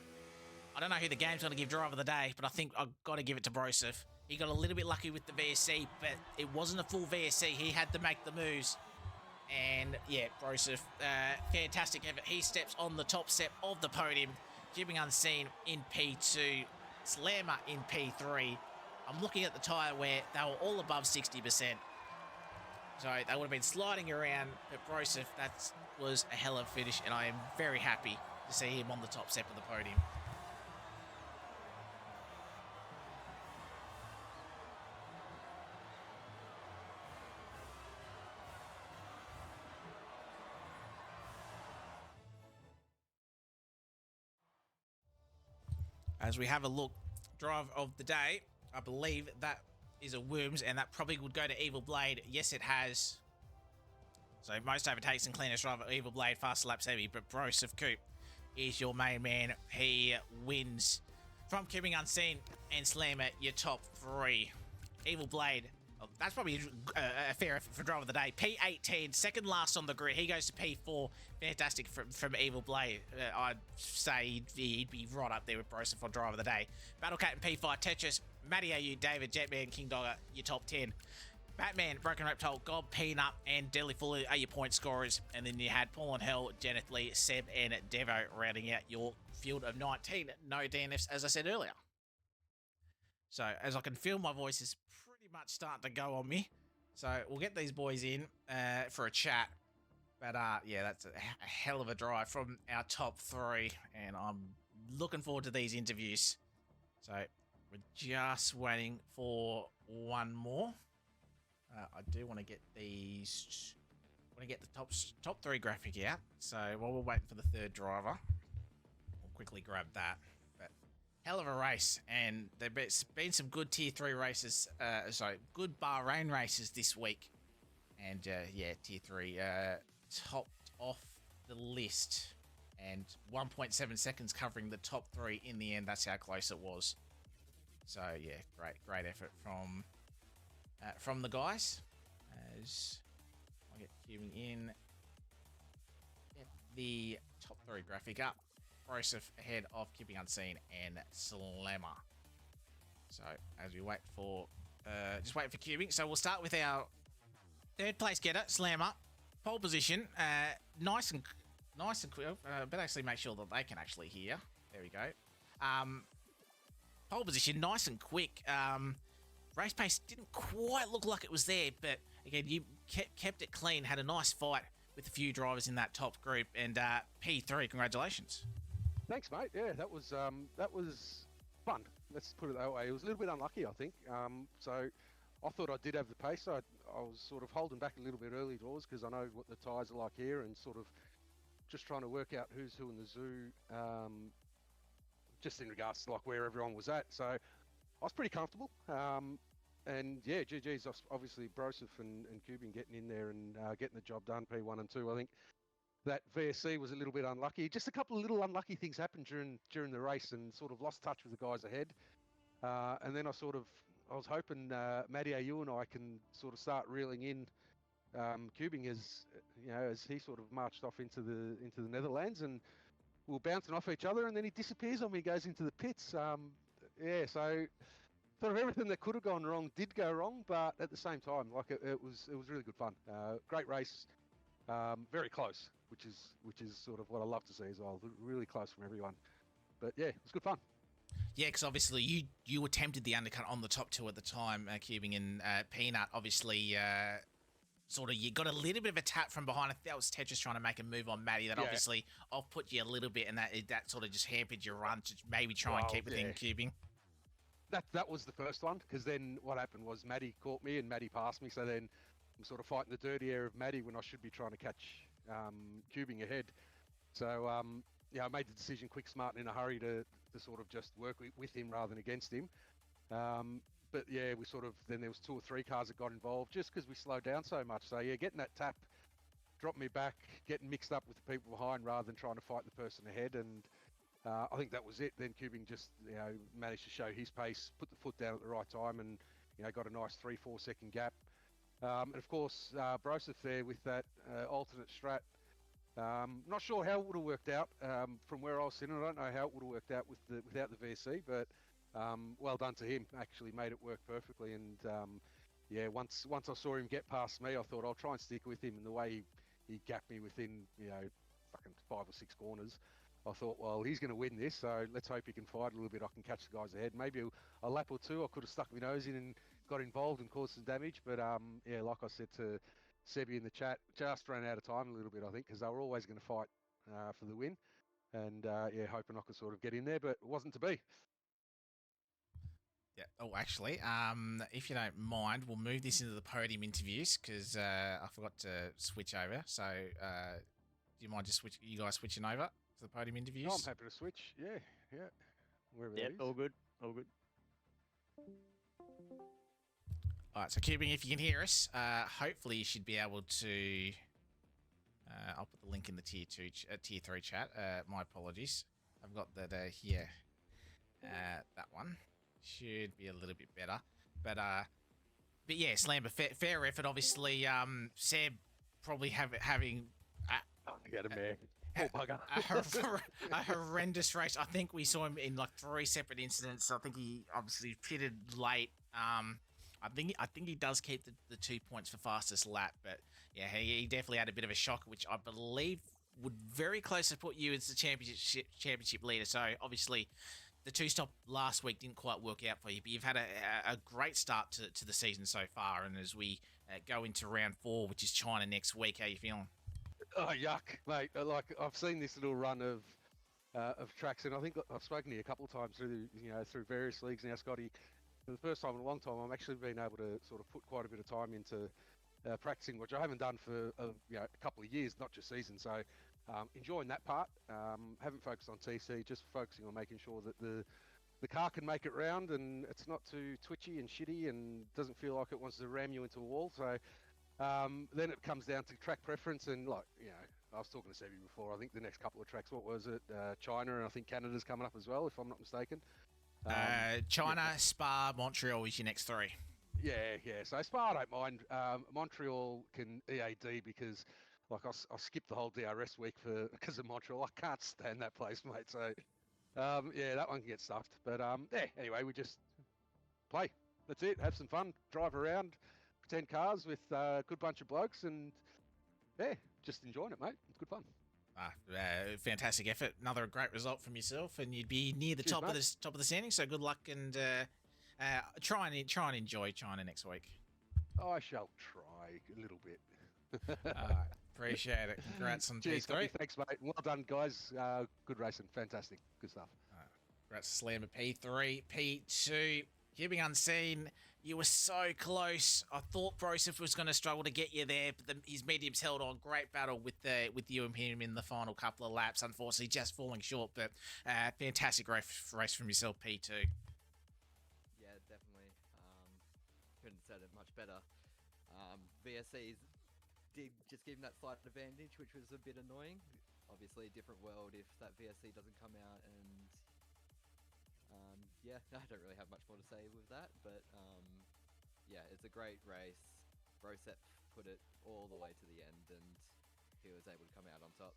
I don't know who the game's going to give driver of the day, but I think I've got to give it to Broseph. He got a little bit lucky with the VSC, but it wasn't a full VSC. He had to make the moves. And yeah, Broseph, fantastic effort. He steps on the top step of the podium. Cubing Unseen in P2, Slammer in P3. I'm looking at the tyre wear. They were all above 60%. So they would have been sliding around, but Broseph, that was a hell of a finish, and I am very happy to see him on the top step of the podium. As we have a look, drive of the day, I believe that is a Worms, and that probably would go to Evil Blade. Yes, it has. So most overtakes and cleanest driver, Evil Blade, fast lap heavy, but Broseph Coupe is your main man. He wins from Cubing Unseen and Slammer, your top 3. Evil Blade, that's probably a fair effort for driver of the day. P18, second last on the grid. He goes to P4. Fantastic from Evil Blade. I'd say he'd be right up there with Broseph for driver of the day. Battlecat in P5. Tetris, Matty AU, David, Jetman, King Dogger, your top 10. Batman, Broken Reptile, Gob, Peanut, and Deadly Fuller are your point scorers. And then you had Paul and Hell, Jenneth Lee, Seb, and Devo rounding out your field of 19. No DNFs, as I said earlier. So, as I can feel, my voice is pretty much starting to go on me. So, we'll get these boys in for a chat. But, yeah, that's a hell of a drive from our top 3. And I'm looking forward to these interviews. So, we're just waiting for one more. I do want to get these. I want to get the top 3 graphic out. So while we're waiting for the third driver, we'll quickly grab that. But hell of a race, and there's been some good Tier 3 races. Good Bahrain races this week, and yeah, Tier 3 topped off the list, and 1.7 seconds covering the top 3 in the end. That's how close it was. So yeah, great effort from the guys. As I get queuing in, get the top 3 graphic up. Broseph ahead of Cubing Unseen and Slammer. So as we wait for, just waiting for queuing. So we'll start with our third place getter, Slammer. Pole position, nice and quick. But actually make sure that they can actually hear. There we go. Pole position, nice and quick. Race pace didn't quite look like it was there, but again, you kept it clean, had a nice fight with a few drivers in that top group, and P3, congratulations. Thanks, mate. Yeah, that was fun. Let's put it that way. It was a little bit unlucky, I think. So I thought I did have the pace. I was sort of holding back a little bit early doors because I know what the tyres are like here, and sort of just trying to work out who's who in the zoo. Just in regards to like where everyone was at. So I was pretty comfortable. And yeah, GG's obviously Broseph and Cuban getting in there and getting the job done, P1 and 2. I think that VSC was a little bit unlucky. Just a couple of little unlucky things happened during the race, and sort of lost touch with the guys ahead. And then I was hoping Matty, you and I can sort of start reeling in Cubing as he sort of marched off into the Netherlands, and we were bouncing off each other, and then he disappears on me, goes into the pits. Yeah, so sort of everything that could have gone wrong did go wrong, but at the same time, like it was really good fun. Great race, very close, which is sort of what I love to see as well. Really close from everyone, but yeah, it was good fun. Yeah, because obviously you attempted the undercut on the top two at the time, Cubing and Peanut. Obviously, sort of you got a little bit of a tap from behind. I think that was Tetris trying to make a move on Matty. That obviously off put you a little bit, and that sort of just hampered your run to maybe try and keep within Cubing. That was the first one, because then what happened was Matty caught me and Matty passed me. So then I'm sort of fighting the dirty air of Matty when I should be trying to catch Cubing ahead. So I made the decision quick, smart, and in a hurry to sort of just work with him rather than against him. But yeah, then there was 2 or 3 cars that got involved just because we slowed down so much. So yeah, getting that tap dropped me back, getting mixed up with the people behind rather than trying to fight the person ahead. And I think that was it. Then Cubing just managed to show his pace, put the foot down at the right time, and got a nice 3-4 second gap. And of course, Broseph there with that alternate strat. Not sure how it would have worked out from where I was sitting. I don't know how it would have worked out without the VSC, but well done to him. Actually made it work perfectly. And once I saw him get past me, I thought I'll try and stick with him. And the way he gapped me within fucking 5 or 6 corners, I thought, well, he's going to win this, so let's hope he can fight a little bit. I can catch the guys ahead. Maybe a lap or 2, I could have stuck my nose in and got involved and caused some damage. But like I said to Sebi in the chat, just ran out of time a little bit, I think, because they were always going to fight for the win. And hoping I could sort of get in there, but it wasn't to be. Yeah. Oh, actually, if you don't mind, we'll move this into the podium interviews because I forgot to switch over. So, do you mind you guys switching over to the podium interviews? Oh, I'm happy to switch. Yeah. Wherever that is. All good. All right, so Cubing, if you can hear us, hopefully you should be able to. I'll put the link in the tier 3 chat. My apologies. I've got that here. That one should be a little bit better, but yeah, Slamber, fair effort. Obviously, Seb probably having. Get him there. A horrendous race. I think we saw him in like 3 separate incidents. I think he obviously pitted late. I think he does keep the 2 points for fastest lap, but yeah, he definitely had a bit of a shock, which I believe would very close to put you as the championship leader. So obviously, the 2-stop last week didn't quite work out for you, but you've had a great start to the season so far. And as we go into round 4, which is China next week, how are you feeling? Oh, yuck, mate! Like I've seen this little run of tracks, and I think I've spoken to you a couple of times through various leagues now, Scotty. For the first time in a long time, I'm actually been able to sort of put quite a bit of time into practicing, which I haven't done for a couple of years, not just season. So enjoying that part. Haven't focused on TC, just focusing on making sure that the car can make it round and it's not too twitchy and shitty and doesn't feel like it wants to ram you into a wall. So then it comes down to track preference, and I was talking to Sebi before. I think the next couple of tracks, what was it? China, and I think Canada's coming up as well, if I'm not mistaken. China, Spa, Montreal is your next 3. Yeah. So Spa, I don't mind. Montreal can EAD because, like, I skipped the whole DRS week because of Montreal. I can't stand that place, mate. So, that one can get stuffed. But anyway, we just play. That's it. Have some fun. Drive around, pretend cars with a good bunch of blokes, and just enjoying it, mate. It's good fun. Fantastic effort. Another great result from yourself, and you'd be near the top of the standing. So good luck, and try and enjoy China next week. I shall try a little bit. All right. Appreciate it. Congrats on Cheers, P3. Scotty. Thanks, mate. Well done, guys. Good racing. Fantastic. Good stuff. Congrats to Slammer P3. P2, keeping unseen. You were so close. I thought Broseph was going to struggle to get you there, but his mediums held on. Great battle with you and him in the final couple of laps. Unfortunately, just falling short, but fantastic race from yourself, P2. Yeah, definitely. Couldn't have said it much better. VSCs did just give him that slight advantage, which was a bit annoying. Obviously, a different world if that VSC doesn't come out, and yeah, I don't really have much more to say with that, but yeah, it's a great race. Brosep put it all the way to the end, and he was able to come out on top.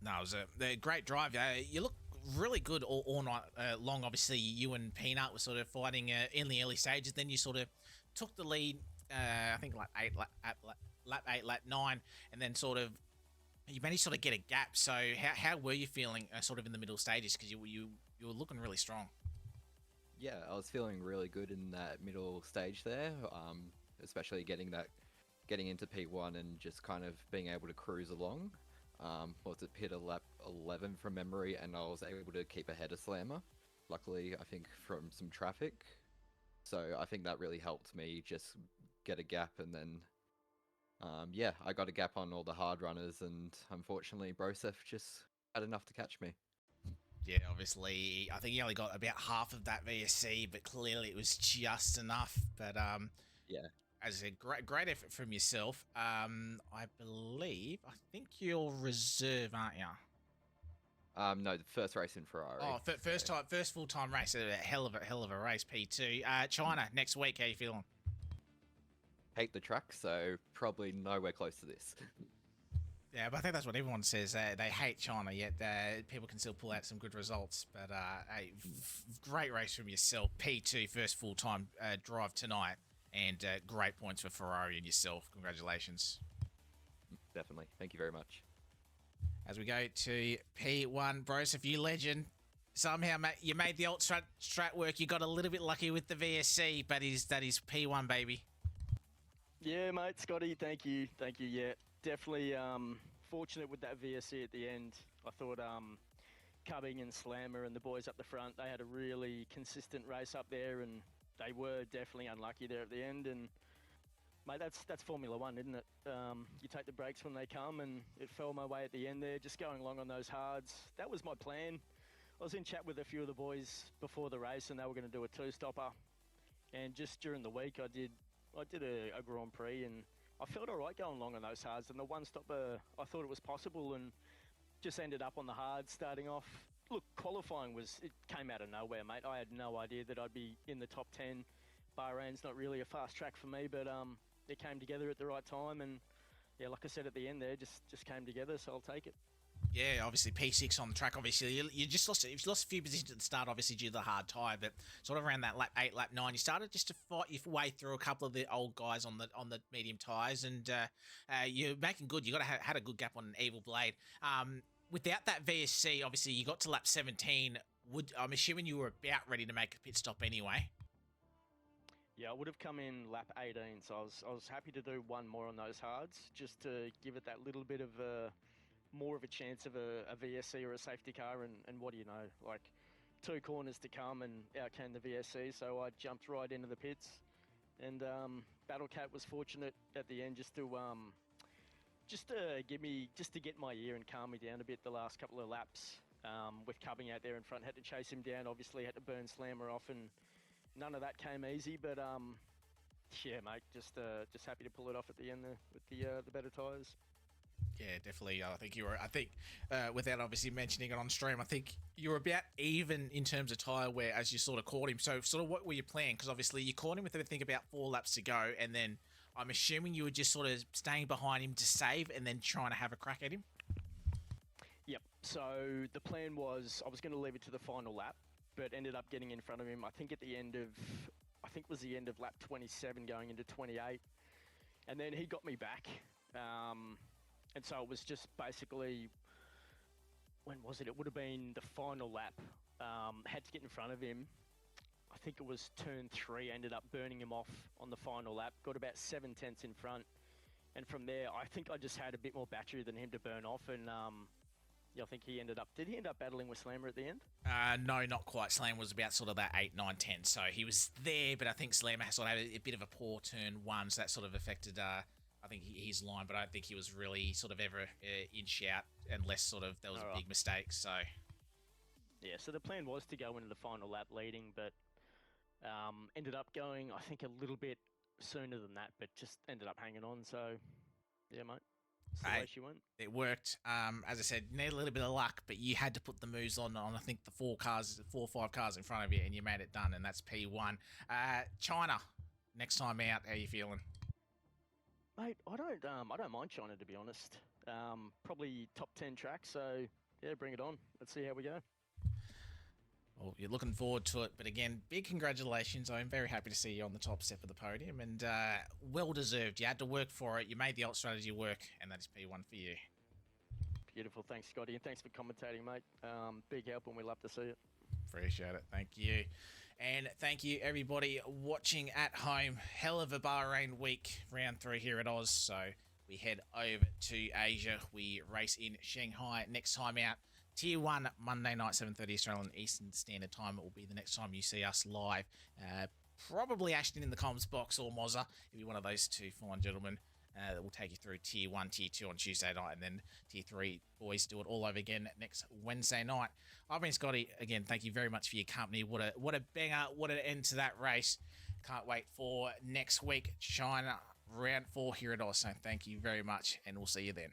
No, it was a great drive. You look really good all night long. Obviously, you and Peanut were sort of fighting in the early stages. Then you sort of took the lead, I think lap 8, lap 9, and then sort of you managed to sort of get a gap. So how were you feeling sort of in the middle stages? Because you were looking really strong. Yeah, I was feeling really good in that middle stage there, especially getting into P1 and just kind of being able to cruise along. Was it hit a lap 11 from memory, and I was able to keep ahead of Slammer. Luckily, I think from some traffic. So I think that really helped me just get a gap, and then yeah, I got a gap on all the hard runners, and unfortunately, Broseph just had enough to catch me. Yeah, obviously, I think he only got about half of that VSC, but clearly it was just enough. But yeah, as a great effort from yourself. I think you're reserve, aren't you? No, the first race in Ferrari. Oh, first full time race. A hell of a race. P2. China next week. How you feeling? Hate the track, so probably nowhere close to this. Yeah, but I think that's what everyone says. They hate China, yet people can still pull out some good results. But great race from yourself. P2, first full time drive tonight, and great points for Ferrari and yourself. Congratulations. Definitely. Thank you very much. As we go to P1, Broseph, you legend. Somehow, mate, you made the alt strat work. You got a little bit lucky with the VSC, but that is P1, baby. Yeah, mate, Scotty, thank you. Yeah, definitely fortunate with that VSC at the end. I thought Cubbing and Slammer and the boys up the front, they had a really consistent race up there, and they were definitely unlucky there at the end. And mate, that's Formula One, isn't it? You take the breaks when they come, and it fell my way at the end there, just going along on those hards. That was my plan. I was in chat with a few of the boys before the race, and they were going to do a two-stopper. And just during the week, I did a Grand Prix, and I felt all right going along on those hards. And the one-stopper, I thought it was possible, and just ended up on the hards starting off. Look, qualifying it came out of nowhere, mate. I had no idea that I'd be in the top 10. Bahrain's not really a fast track for me, but it came together at the right time, and yeah, like I said at the end there, just came together, so I'll take it. Yeah, obviously P6 on the track. Obviously, you just lost a few positions at the start, obviously due to the hard tyre, but sort of around that lap 8, lap 9, you started just to fight your way through a couple of the old guys on the medium tyres, and you're making good. You had a good gap on an Evil Blade. Without that VSC, obviously you got to lap 17. I'm assuming you were about ready to make a pit stop anyway. Yeah, I would have come in lap 18, so I was happy to do one more on those hards, just to give it that little bit of more of a chance of a VSC or a safety car, and what do you know, like 2 corners to come, and out came the VSC, so I jumped right into the pits, and Battlecat was fortunate at the end just to get my ear and calm me down a bit the last couple of laps. With Cubbing out there in front, had to chase him down, obviously had to burn Slammer off, and none of that came easy, but yeah, mate, just happy to pull it off at the end there with the better tyres. Yeah, definitely. I think without obviously mentioning it on stream, I think you were about even in terms of tyre wear as you sort of caught him. So sort of what were you playing? Because obviously you caught him with I think about 4 laps to go, and then I'm assuming you were just sort of staying behind him to save and then trying to have a crack at him. Yep. So the plan was I was going to leave it to the final lap, but ended up getting in front of him. I think it was the end of lap 27 going into 28, and then he got me back. And so it was just basically, when was it? It would have been the final lap. Had to get in front of him. I think it was turn 3, ended up burning him off on the final lap. Got about 7 tenths in front. And from there, I think I just had a bit more battery than him to burn off, and yeah, I think he ended up. Did he end up battling with Slammer at the end? No, not quite. Slam was about sort of that 8, 9, 10. So he was there, but I think Slammer sort of had a bit of a poor turn one, so that sort of affected, I think, his line. But I don't think he was really sort of ever in shout, unless sort of there was a big mistake. So yeah, so the plan was to go into the final lap leading, but ended up going, I think, a little bit sooner than that, but just ended up hanging on. So yeah, mate. It's the way she went. It worked. As I said, you need a little bit of luck, but you had to put the moves on I think the 4 or 5 cars in front of you, and you made it done, and that's P1. China, next time out, how you feeling? Mate, I don't mind China, to be honest. Probably top 10 track, so yeah, bring it on. Let's see how we go. Well, you're looking forward to it, but again, big congratulations. I'm very happy to see you on the top step of the podium, and well deserved. You had to work for it. You made the alt strategy work, and that is P1 for you. Beautiful. Thanks, Scotty, and thanks for commentating, mate. Big help, and we love to see it. Appreciate it. Thank you. And thank you, everybody watching at home. Hell of a Bahrain week, round 3 here at Oz. So we head over to Asia. We race in Shanghai next time out. Tier 1, Monday night, 7:30 Australian Eastern Standard Time. It will be the next time you see us live. Probably Ashton in the comms box or Mozza. It'll be one of those two fine gentlemen that will take you through Tier 1, Tier 2 on Tuesday night, and then Tier 3 boys do it all over again next Wednesday night. I've been Scotty. Again, thank you very much for your company. What a banger, what an end to that race. Can't wait for next week, China, round 4 here at Oz. So thank you very much, and we'll see you then.